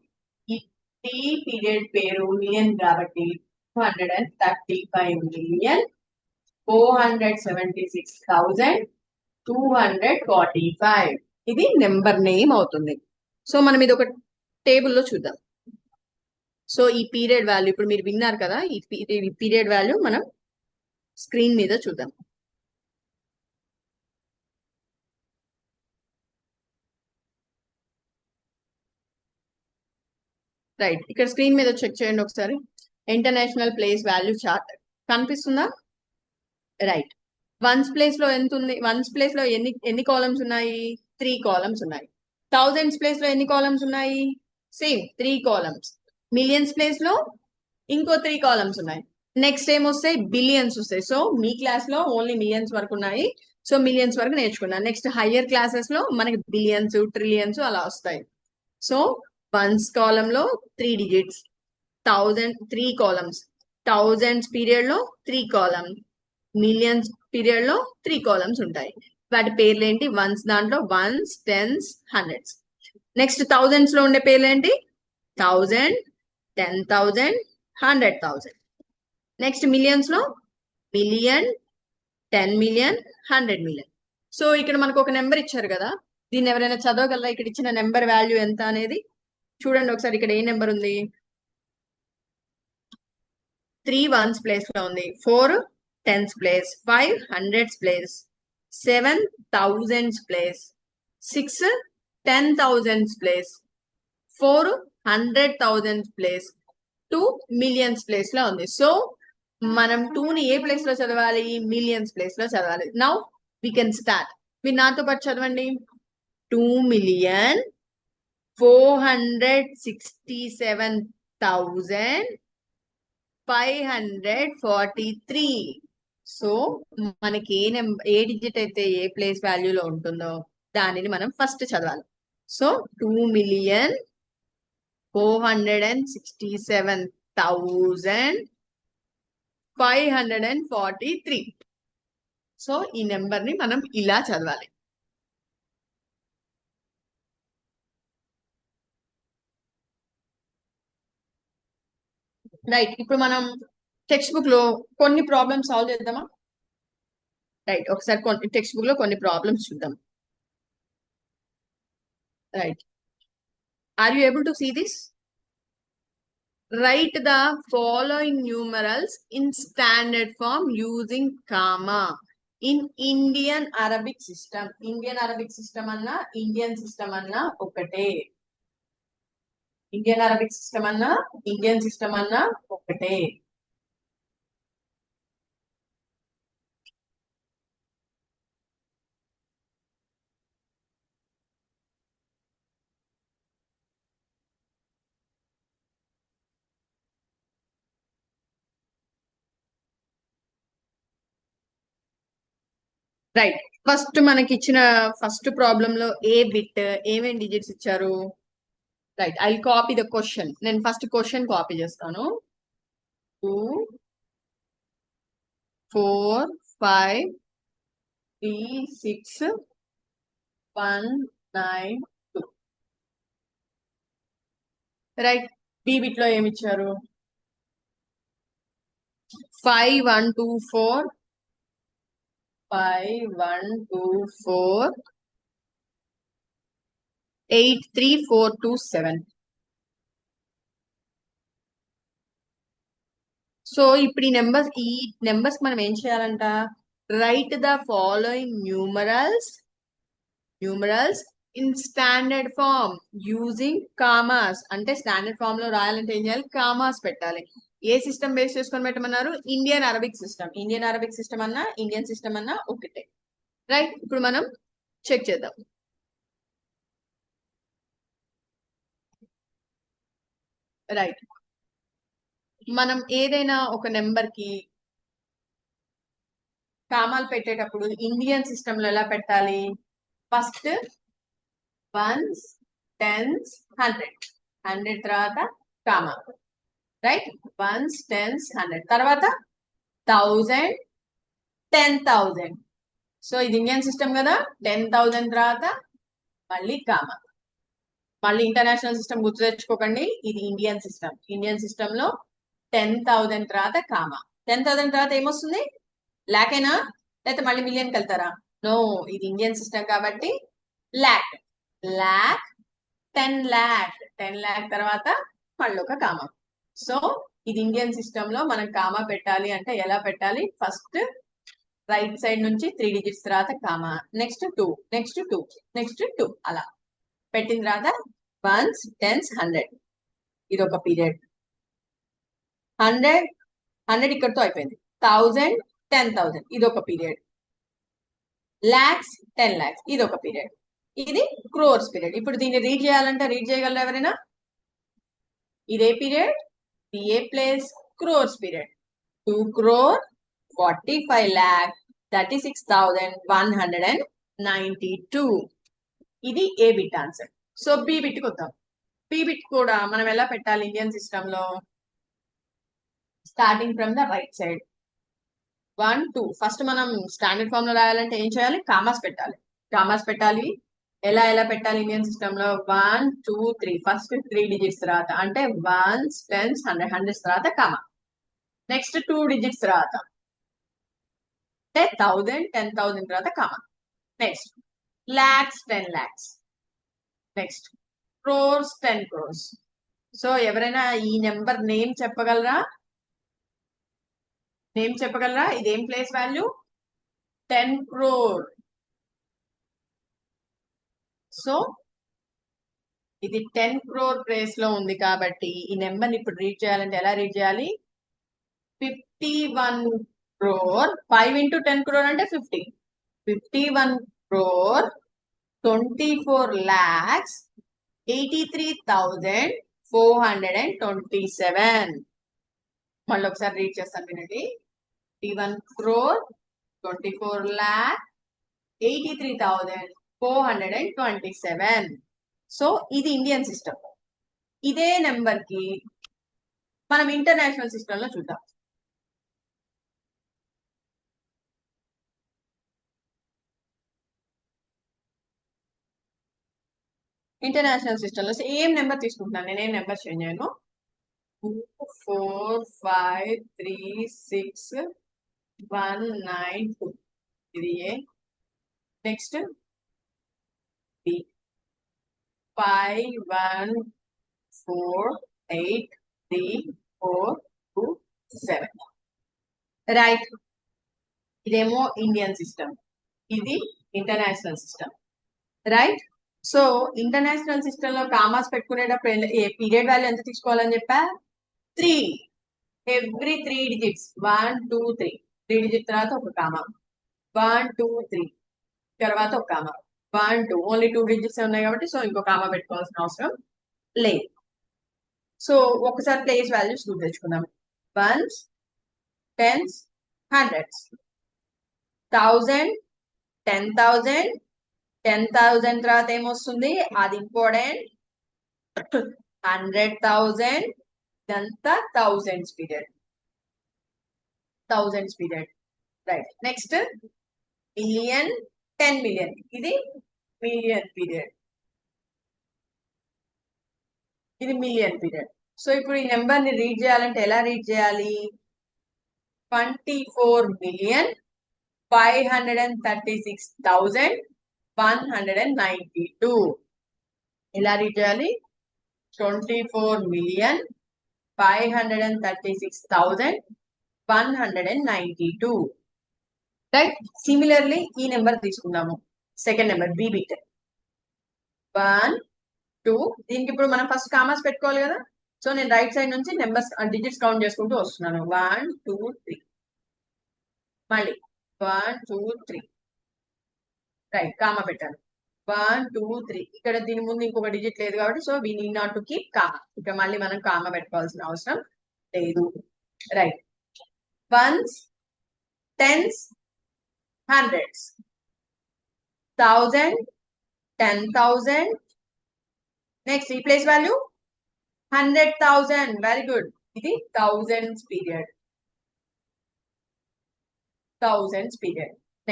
ఈ పీరియడ్ పేరు మిలియన్ కాబట్టి 235 million, 476,245. ఇది నెంబర్ నేమ్ అవుతుంది. సో మనం ఇది ఒక టేబుల్లో చూద్దాం. సో ఈ పీరియడ్ వాల్యూ ఇప్పుడు మీరు విన్నారు కదా, ఈ పీరియడ్ వాల్యూ మనం స్క్రీన్ మీద చూద్దాం. రైట్, ఇక్కడ స్క్రీన్ మీద చెక్ చేయండి ఒకసారి. ఇంటర్నేషనల్ ప్లేస్ వాల్యూ చార్ట్ కనిపిస్తుందా? రైట్. వన్స్ ప్లేస్ లో ఎంత ఉంది? వన్స్ ప్లేస్ లో ఎన్ని ఎన్ని కాలమ్స్ ఉన్నాయి? 3 కాలమ్స్ ఉన్నాయి. థౌజండ్స్ ప్లేస్ లో ఎన్ని కాలమ్స్ ఉన్నాయి? Same 3 columns. మిలియన్స్ ప్లేస్ లో ఇంకో 3 కాలమ్స్ ఉన్నాయి. నెక్స్ట్ ఏమొస్తాయి? బిలియన్స్ వస్తాయి. సో మీ క్లాస్ లో ఓన్లీ మిలియన్స్ వరకు ఉన్నాయి. సో మిలియన్స్ వరకు నేర్చుకున్నాను. నెక్స్ట్ హయ్యర్ క్లాసెస్ లో మనకి బిలియన్స్, ట్రిలియన్స్ అలా వస్తాయి. సో వన్స్ కాలం లో 3 డిజిట్స్, 3 కాలమ్స్, థౌజండ్స్ పీరియడ్ లో 3 కాలమ్, మిలియన్స్ పీరియడ్ లో 3 కాలమ్స్ ఉంటాయి. వాటి పేర్లు ఏంటి? వన్స్ దాంట్లో ones, tens, hundreds. Next thousands లో ఉండే పేర్లు ఏంటి? 1000, 10,000, 100,000. నెక్స్ట్ మిలియన్స్ లో మిలియన్, 10 మిలియన్, 100 మిలియన్. సో ఇక్కడ మనకు ఒక నెంబర్ ఇచ్చారు కదా, దీన్ని ఎవరైనా చదవగలరా? ఇక్కడ ఇచ్చిన నెంబర్ వాల్యూ ఎంత అనేది చూడండి ఒకసారి. ఇక్కడ ఏ నెంబర్ ఉంది? 3 వన్స్ ప్లేస్ లో ఉంది, 4 tens place, 5 hundreds place, 7 thousands place, 6 10,000s place, 4 100,000s place, 2 millions place లో ఉంది. సో మనం 2 ని ఏ ప్లేస్ లో చదవాలి? మిలియన్స్ ప్లేస్ లో చదవాలి. Now we can start. మీరు నాతో పాటు చదవండి. 2,467,543. సో మనకి ఏ డిజిట్ అయితే ఏ ప్లేస్ వాల్యూలో ఉంటుందో దానిని మనం ఫస్ట్ చదవాలి. సో 2,467,543. సో ఈ నెంబర్ ని మనం ఇలా చదవాలి. రైట్, ఇప్పుడు మనం టెక్స్ట్ బుక్ లో కొన్ని ప్రాబ్లమ్స్ సాల్వ్ చేద్దామా? రైట్, ఒకసారి టెక్స్ట్ బుక్ లో కొన్ని ప్రాబ్లమ్స్ చూద్దాం. Right, are you able to see this? Write the following numerals in standard form using comma in Indian Arabic system. Indian Arabic system అన్నా Indian system అన్నా ఒకటే. Indian Arabic system అన్నా Indian system అన్నా ఒకటే. Right, first మనకి ఇచ్చిన first problem లో ఏ bit ఏమేం డిజిట్స్ ఇచ్చారు? Right, I copy the question. నేను ఫస్ట్ క్వశ్చన్ కాపీ చేస్తాను. 2 4 5 3 6 1 9 2. రైట్, బి బిట్ లో ఏమి ఇచ్చారు? 5 1 2 4 5 1 2 4 8 3 4 2 7. సో ఇప్పుడు ఈ నెంబర్స్ మనం ఏం చేయాలంట? Write the following numerals in standard form using commas. అంటే స్టాండర్డ్ ఫార్మ్ లో రాయాలంటే ఏం చేయాలి? కామాస్ పెట్టాలి. ఏ సిస్టమ్ బేస్ చేసుకొని పెట్టమన్నారు? Indian Arabic system. Indian Arabic system అన్నా ఇండియన్ సిస్టమ్ అన్నా ఒకటే. రైట్, ఇప్పుడు మనం చెక్ చేద్దాం. రైట్, మనం ఏదైనా ఒక నెంబర్ కి కామాలు పెట్టేటప్పుడు ఇండియన్ సిస్టమ్ లో ఎలా పెట్టాలి? ఫస్ట్ వన్స్, టెన్స్, 100 తర్వాత కామా. రైట్, వన్స్, టెన్స్, 100 తర్వాత 1000, 10,000. సో ఇది ఇండియన్ సిస్టమ్ కదా, 10,000 తర్వాత మళ్ళీ కామా. మళ్ళీ ఇంటర్నేషనల్ సిస్టమ్ గుర్తు తెచ్చుకోకండి, ఇది ఇండియన్ సిస్టమ్. ఇండియన్ సిస్టమ్ లో 10,000 తర్వాత కామా. 10,000 తర్వాత ఏమొస్తుంది? లాకేనా లేకపోతే మళ్ళీ మిలియన్కి వెళ్తారా? నో, ఇది ఇండియన్ సిస్టమ్ కాబట్టి లాక్. లాక్, 10 lakh. 10 lakh తర్వాత మళ్ళీ ఒక కామా. సో ఇది ఇండియన్ సిస్టమ్ లో మనం కామా పెట్టాలి అంటే ఎలా పెట్టాలి? ఫస్ట్ రైట్ సైడ్ నుంచి 3 డిజిట్స్ తర్వాత కామా, నెక్స్ట్ 2, నెక్స్ట్ 2, నెక్స్ట్ 2 అలా పెట్టిన తర్వాత వన్స్, టెన్స్, 100 ఇది ఒక పీరియడ్. 100 ఇక్కడతో అయిపోయింది. 1000, 10,000 ఇది ఒక పీరియడ్. లాక్స్, 10 lakhs ఇది ఒక పీరియడ్. ఇది క్రోర్స్ పీరియడ్. ఇప్పుడు దీన్ని రీడ్ చేయాలంటే రీడ్ చేయగలరు ఎవరైనా? ఇదే పీరియడ్ పిఏ ప్లేస్ క్రోర్స్ పీరియడ్. 2 crore 45,36,192 ఇది A bit answer. So B bit కి వద్దాం. బి బిట్ కూడా మనం ఎలా పెట్టాలి ఇండియన్ సిస్టమ్ లో? Starting from the right side 1 2 first మనం స్టాండర్డ్ ఫామ్ లో రాయాలంటే ఏం చేయాలి? కామాస్ పెట్టాలి. కామాస్ పెట్టాలి. ఎలా పెట్టాలి ఇండియన్ సిస్టమ్ లో? 1 2 3 ఫస్ట్ 3 డిజిట్స్ తర్వాత అంటే వన్స్, టెన్స్, 100 హండ్రెడ్స్ తర్వాత కామా, నెక్స్ట్ 2 డిజిట్స్ తర్వాత అంటే 1000, 10,000 తర్వాత comma, next lakhs, 10 lakhs, next crores, 10 crores. So ఎవరైనా ఈ నెంబర్ నేమ్ చెప్పగలరా? ఇదేం ప్లేస్ వాల్యూ? 10 crore. సో ఇది 10 crore ప్లేస్ లో ఉంది కాబట్టి ఈ నెంబర్ ఇప్పుడు రీడ్ చేయాలంటే ఎలా రీడ్ చేయాలి? 51 crore 5 into 10 crore అంటే 50. 51 crore 24,83,427. మళ్ళీ ఒకసారి రీడ్ చేస్తాను వినండి. 51 crore 24,83,427. సో ఇది ఇండియన్ సిస్టమ్. ఇదే నెంబర్ కి మనం ఇంటర్నేషనల్ సిస్టమ్ లో చూద్దాం. ఇంటర్నేషనల్ సిస్టమ్ లో సేమ్ నెంబర్ తీసుకుంటున్నాను. నేనేం నెంబర్ చేంజ్ చేయను. 2 4 5 3 6 1 9 2 ఇది ఏ. Next B 5 1 4 8 3 4 2 7. రైట్. ఇదేమో ఇండియన్ సిస్టమ్, ఇది international system. Right. So international system లో కామాస్ పెట్టుకునేటప్పుడు పీరియడ్ వాల్యూ ఎంత తీసుకోవాలని చెప్పా? 3. ఎవ్రీ 3 డిజిట్స్ 1 2 3 3 డిజిట్ తర్వాత ఒక కామా, 1 2 3 తర్వాత ఒక కామా, 1 2 ఓన్లీ 2 డిజిట్స్ ఉన్నాయి కాబట్టి సో ఇంకో కామా పెట్టుకోవాల్సిన అవసరం లేదు. సో ఒకసారి ప్లేస్ వాల్యూస్ గుర్తు తెచ్చుకుందాం. వన్స్, టెన్స్, హండ్రెడ్స్, 1000, 10,000, 10,000 తర్వాత ఏమొస్తుంది? అది ఇంపార్టెంట్. 100,000 ఇదంతా thousands period. Right. Next million, 10 million ఇది మిలియన్ పీరియడ్. ఇది మిలియన్ పీరియడ్. సో ఇప్పుడు ఈ నెంబర్ ని రీడ్ చేయాలంటే ఎలా రీడ్ చేయాలి? 24,536,192 ఎలా రీడ్ చేయాలి? 24,536,192. రైట్. సిమిలర్లీ ఈ నెంబర్ తీసుకుందాము. సెకండ్ నెంబర్ బి బిట్ 1 2. దీనికి ఇప్పుడు మనం ఫస్ట్ కామాస్ పెట్టుకోవాలి కదా. సో నేను రైట్ సైడ్ నుంచి నెంబర్స్ డిజిట్స్ కౌంట్ చేసుకుంటూ వస్తున్నాను. 1 2 3 మళ్ళీ 1 2 3 రైట్ కామా పెట్టాను. 1 2 3 ఇక్కడ దీని ముందు ఇంకొక డిజిట్ లేదు కాబట్టి so we need not to keep comma. ఇక్కడ మళ్ళీ మనం కామా పెట్టుకోవాల్సిన అవసరం లేదు. Right. Ones, tens, hundreds, 1000, 10,000, next ఈ ప్లేస్ వాల్యూ 100,000. Very good. ఇది thousands period.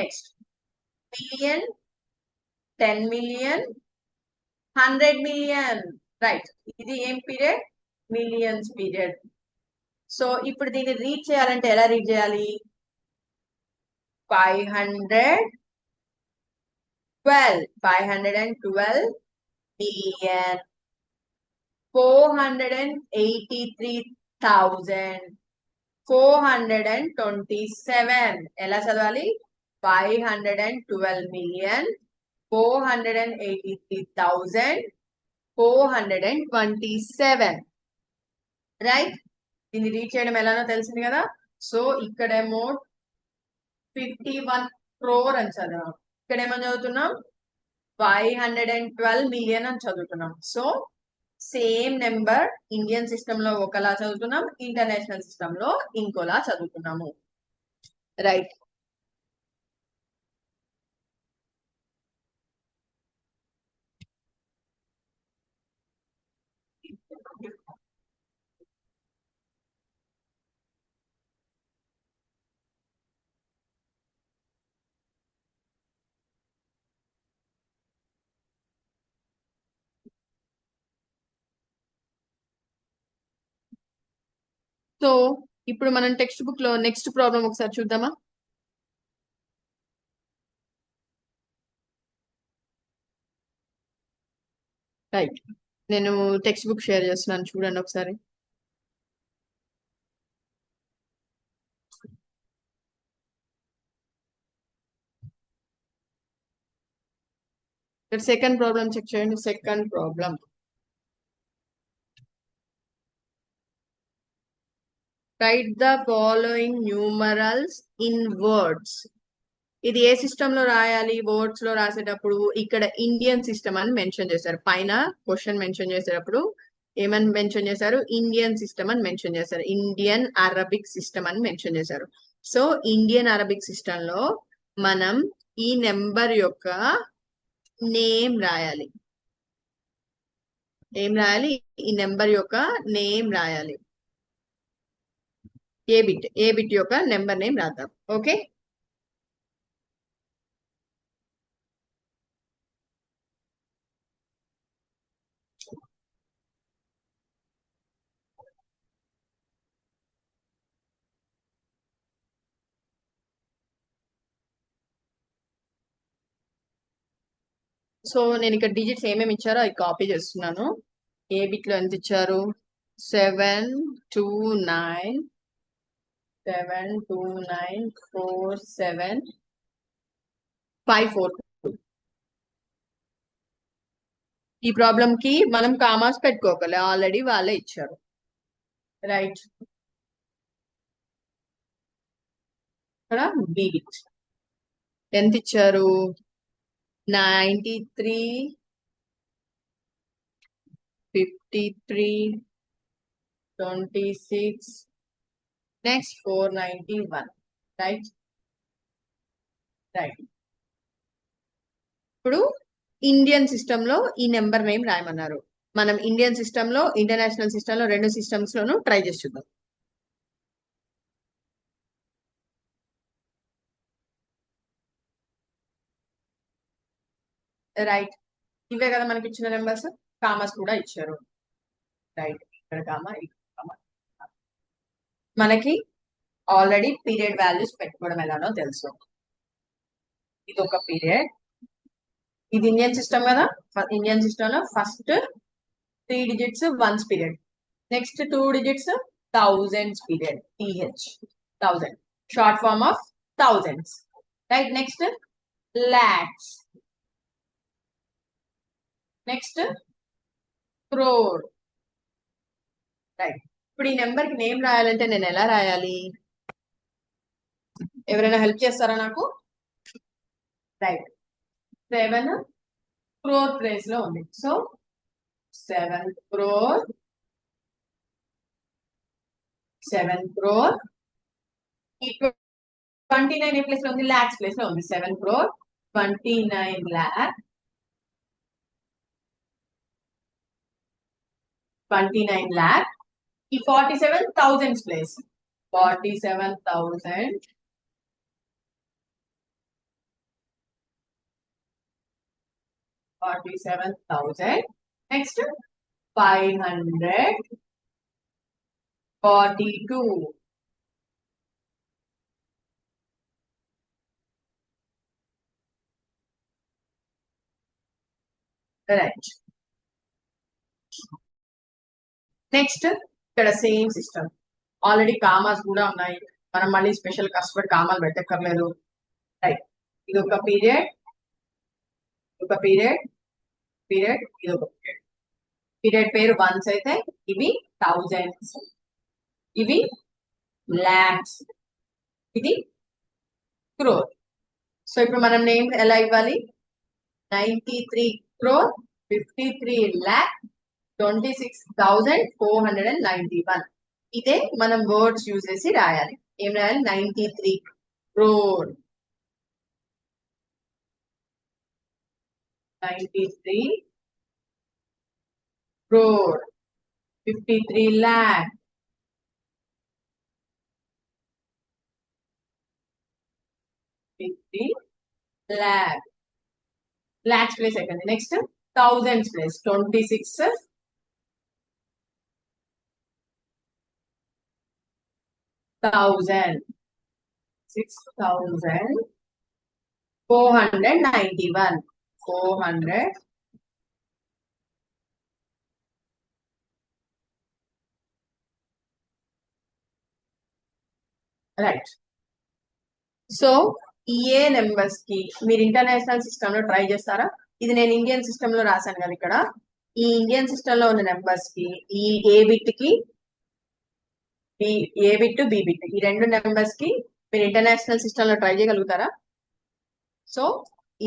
Next million, 10 million, 100 million. Right. ఇది ఏం పీరియడ్? Millions period. సో ఇప్పుడు దీన్ని రీడ్ చేయాలంటే ఎలా రీడ్ చేయాలి? 512 million 483,000 427 ఎలా చదవాలి? 512,483,427 రైట్. దీన్ని రీడ్ చేయడం ఎలానో తెలిసింది కదా. సో ఇక్కడేమో 51 crore అని చదివాం, ఇక్కడేమో చదువుతున్నాం 512 million అని చదువుతున్నాం. So same number Indian system లో ఒకలా చదువుతున్నాం, ఇంటర్నేషనల్ సిస్టమ్ లో ఇంకోలా చదువుతున్నాము. రైట్. సో ఇప్పుడు మనం టెక్స్ట్ బుక్ లో నెక్స్ట్ ప్రాబ్లం ఒకసారి చూద్దామా? రైట్. నేను టెక్స్ట్ బుక్ షేర్ చేస్తున్నాను, చూడండి ఒకసారి. సెకండ్ ప్రాబ్లం చెక్ చేయండి. Second problem, right the following numerals in words. ఇది ఏ సిస్టమ్ లో రాయాలి? వర్డ్స్ లో రాసేటప్పుడు ఇక్కడ ఇండియన్ సిస్టమ్ అని మెన్షన్ చేశారు. పైన క్వశ్చన్ మెన్షన్ చేసేటప్పుడు ఏమని మెన్షన్ చేశారు? ఇండియన్ సిస్టమ్ అని మెన్షన్ చేశారు. ఇండియన్ అరబిక్ సిస్టమ్ అని మెన్షన్ చేశారు. సో ఇండియన్ అరబిక్ సిస్టమ్ లో మనం ఈ నెంబర్ యొక్క నేమ్ రాయాలి. ఏం రాయాలి? ఈ నెంబర్ యొక్క నేమ్ రాయాలి. ఏ బిట్ యొక్క నెంబర్ నేమ్ రాద్దాం. ఓకే. సో నేను ఇక్కడ డిజిట్స్ ఏమేమి ఇచ్చారో అవి కాపీ చేస్తున్నాను. ఏ బిట్ లో ఎంత ఇచ్చారు? 729 72947 542. ఈ ప్రాబ్లం కి మనం కామాస్ పెట్టుకోగల, ఆల్రెడీ వాళ్ళే ఇచ్చారు. రైట్. ఇక్కడ బి బిట్ ఎంత ఇచ్చారు? 93 53 26 నెక్స్ట్ 491. రైట్. రైట్. ఇప్పుడు ఇండియన్ సిస్టమ్ లో ఈ నెంబర్ నేమ్ రాయమన్నారు. మనం ఇండియన్ సిస్టమ్ లో, ఇంటర్నేషనల్ సిస్టమ్ లో, రెండు సిస్టమ్స్ లోనూ ట్రై చేసి చూద్దాం. రైట్. ఇవే కదా మనకి ఇచ్చిన నెంబర్స్. కామర్స్ కూడా ఇచ్చారు. రైట్. ఇక్కడ కామా, మనకి ఆల్రెడీ పీరియడ్ వాల్యూస్ పెట్టుకోవడం ఎలానో తెలుసు. ఇది ఒక పీరియడ్. ఇది ఇండియన్ సిస్టమ్ కదా. ఇండియన్ సిస్టమ్ లో first 3 digits ones period, next 2 digits thousands period. th 1000 short form of thousands. Right. Next lakhs, next crore. Right. ఇప్పుడు ఈ నెంబర్ కి నేమ్ రాయాలంటే నేను ఎలా రాయాలి? ఎవరైనా హెల్ప్ చేస్తారా నాకు? రైట్. 7 crore ప్లేస్ లో ఉంది. So 7 crore, 7 crore. ఈ 29 ఏ ప్లేస్ లో ఉంది? లాక్స్ ప్లేస్ లో ఉంది. 7 crore 29 lakh, 29 lakh. ఈ 47,000 ప్లేస్ 47,000, 47,000. నెక్స్ట్ 542. రైట్. నెక్స్ట్ ఇక్కడ సేమ్ సిస్టమ్, ఆల్రెడీ కామాస్ కూడా ఉన్నాయి, మనం మళ్ళీ స్పెషల్ కష్టపడి కామాలు పెట్టక్కర్లేదు. రైట్, ఇది ఒక పీరియడ్, ఒక పీరియడ్, పీరియడ్, ఇది ఒక పీరియడ్. పీరియడ్ పేరు వన్స్ అయితే ఇవి థౌజండ్స్, ఇవి లాక్స్, ఇది క్రోర్. సో ఇప్పుడు మనం నేమ్ ఎలా ఇవ్వాలి? 93 crore 53,26,491. ఇదే మనం వర్డ్స్ యూజ్ చేసి రాయాలి. ఏం రాయాలి? 93 crore, 93 crore, 53 lakh, 50 lakh. Lakhs place second. Next, thousands place 26,000, 6,491, 400. Right. So ఏ నెంబర్స్ కి మీరు ఇంటర్నేషనల్ సిస్టమ్ లో ట్రై చేస్తారా? ఇది నేను ఇండియన్ సిస్టమ్ లో రాశాను కదా ఇక్కడ. ఈ ఇండియన్ సిస్టమ్ లో ఉన్న నెంబర్స్ కి ఈ ఏ బిట్ కి ఏ బిట్ బి బిట్, ఈ రెండు నెంబర్స్ కి మీరు ఇంటర్నేషనల్ సిస్టమ్ లో ట్రై చేయగలుగుతారా? సో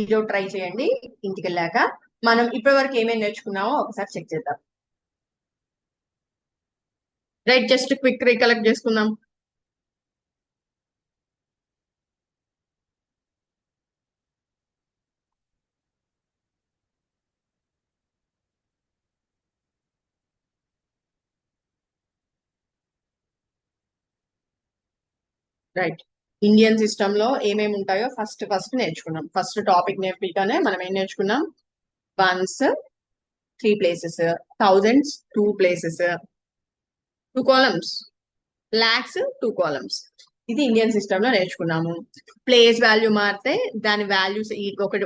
ఇది ట్రై చేయండి. ఇంటికి వెళ్ళాక మనం ఇప్పటి వరకు ఏమేమి నేర్చుకున్నామో ఒకసారి చెక్ చేద్దాం. రైట్, జస్ట్ క్విక్ రీకలెక్ట్ చేసుకుందాం. రైట్, ఇండియన్ సిస్టమ్ లో ఏమేమి ఉంటాయో ఫస్ట్ నేర్చుకున్నాం. ఫస్ట్ టాపిక్ నేర్పిగానే మనం ఏం నేర్చుకున్నాం? Once 3 places, thousands 2 places, 2 columns, lakhs 2 columns. ఇది ఇండియన్ సిస్టమ్ లో నేర్చుకున్నాము. ప్లేస్ వాల్యూ మారితే దాని వాల్యూస్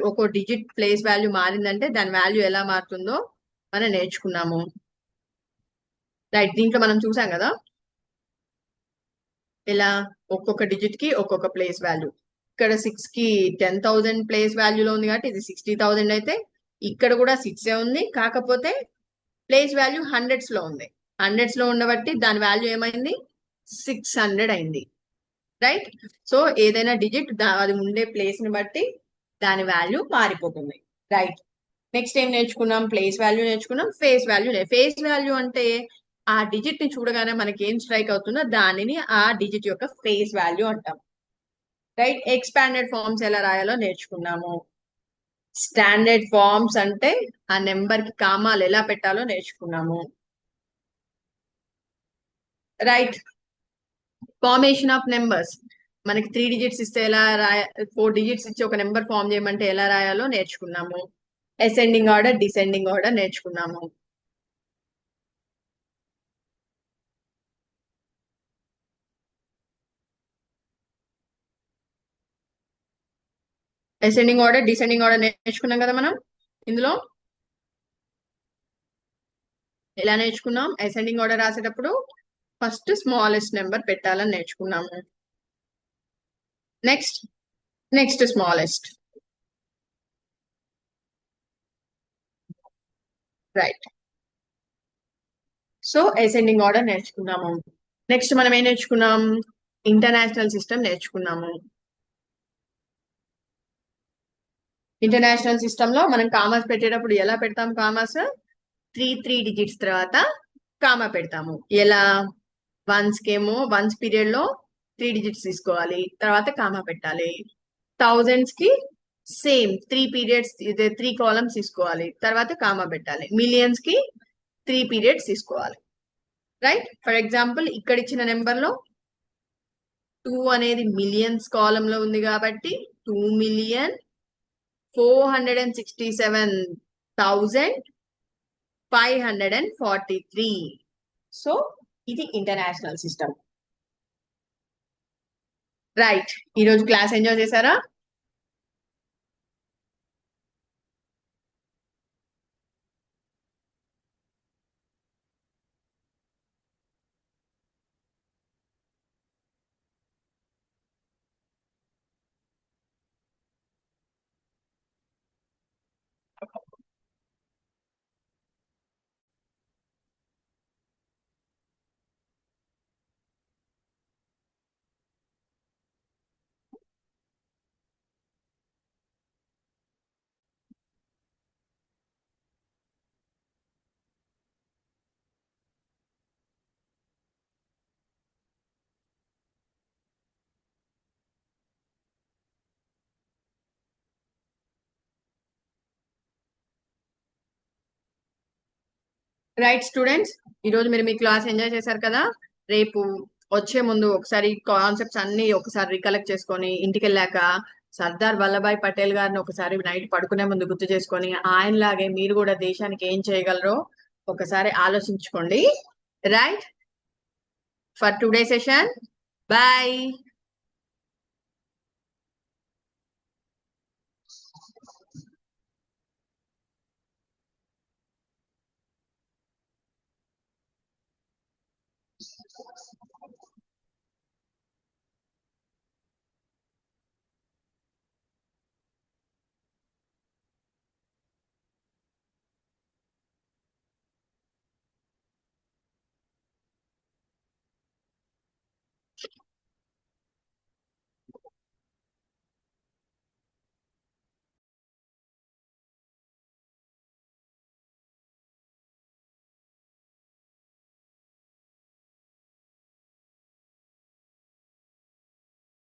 ఒక డిజిట్ ప్లేస్ వాల్యూ మారిందంటే దాని వాల్యూ ఎలా మారుతుందో మనం నేర్చుకున్నాము. రైట్, దీంట్లో మనం చూసాం కదా ఇలా ఒక్కొక్క డిజిట్ కి ఒక్కొక్క ప్లేస్ వాల్యూ. ఇక్కడ 6 కి 10,000 ప్లేస్ వాల్యూలో ఉంది కాబట్టి ఇది 60,000 అయితే ఇక్కడ కూడా 6 ఉంది, కాకపోతే ప్లేస్ వాల్యూ హండ్రెడ్స్ లో ఉంది. హండ్రెడ్స్ లో ఉండబట్టి దాని వాల్యూ ఏమైంది? 600 అయింది. రైట్, సో ఏదైనా డిజిట్ అది ఉండే ప్లేస్ ని బట్టి దాని వాల్యూ మారిపోతుంది. రైట్, నెక్స్ట్ ఏం నేర్చుకున్నాం? ప్లేస్ వాల్యూ నేర్చుకున్నాం. Face value. ఫేస్ వాల్యూ అంటే ఆ డిజిట్ ని చూడగానే మనకి ఏం స్ట్రైక్ అవుతుందో దానిని ఆ డిజిట్ యొక్క ఫేస్ వాల్యూ అంటాం. రైట్, ఎక్స్పాండెడ్ ఫార్మ్స్ ఎలా రాయాలో నేర్చుకున్నాము. స్టాండర్డ్ ఫార్మ్స్ అంటే ఆ నెంబర్ కి కామాలు ఎలా పెట్టాలో నేర్చుకున్నాము. రైట్, ఫార్మేషన్ ఆఫ్ నెంబర్స్, మనకి 3 డిజిట్స్ ఇస్తే ఎలా 4 డిజిట్స్ ఇచ్చి ఒక నెంబర్ ఫామ్ చేయమంటే ఎలా రాయాలో నేర్చుకున్నాము. అసెండింగ్ ఆర్డర్, డిసెండింగ్ ఆర్డర్ నేర్చుకున్నాము. అసెండింగ్ ఆర్డర్, డిసెండింగ్ ఆర్డర్ నేర్చుకున్నాం కదా మనం. ఇందులో ఎలా నేర్చుకున్నాం? అసెండింగ్ ఆర్డర్ రాసేటప్పుడు ఫస్ట్ స్మాలెస్ట్ నెంబర్ పెట్టాలని నేర్చుకున్నాము. Next smallest. Right, so ascending order నేర్చుకున్నాము. నెక్స్ట్ మనం ఏం నేర్చుకున్నాం? ఇంటర్నేషనల్ సిస్టమ్ నేర్చుకున్నాము. ఇంటర్నేషనల్ సిస్టమ్ లో మనం కామాస్ పెట్టేటప్పుడు ఎలా పెడతాం? కామాస్ 3 డిజిట్స్ తర్వాత కామా పెడతాము. ఎలా? వన్స్ కేమో వన్స్ పీరియడ్ లో 3 డిజిట్స్ తీసుకోవాలి, తర్వాత కామా పెట్టాలి. థౌజండ్స్ కి సేమ్ 3 పీరియడ్స్, 3 కాలమ్స్ తీసుకోవాలి, తర్వాత కామా పెట్టాలి. మిలియన్స్ కి 3 పీరియడ్స్ తీసుకోవాలి. రైట్, ఫర్ ఎగ్జాంపుల్ ఇక్కడ ఇచ్చిన నెంబర్ లో 2 అనేది మిలియన్స్ కాలం లో ఉంది కాబట్టి 2,467,543. సో ఇది ఇంటర్నేషనల్ సిస్టమ్. రైట్, ఈరోజు క్లాస్ ఎంజాయ్ చేశారా? రైట్ స్టూడెంట్స్, ఈ రోజు మీరు మీ క్లాస్ ఎంజాయ్ చేశారు కదా. రేపు వచ్చే ముందు ఒకసారి కాన్సెప్ట్స్ అన్ని ఒకసారి రికలెక్ట్ చేసుకొని ఇంటికి వెళ్ళాక సర్దార్ వల్లభాయ్ పటేల్ గారిని ఒకసారి నైట్ పడుకునే ముందు గుర్తు చేసుకొని ఆయనలాగే మీరు కూడా దేశానికి ఏం చేయగలరో ఒకసారి ఆలోచించుకోండి. Right, for today session, bye.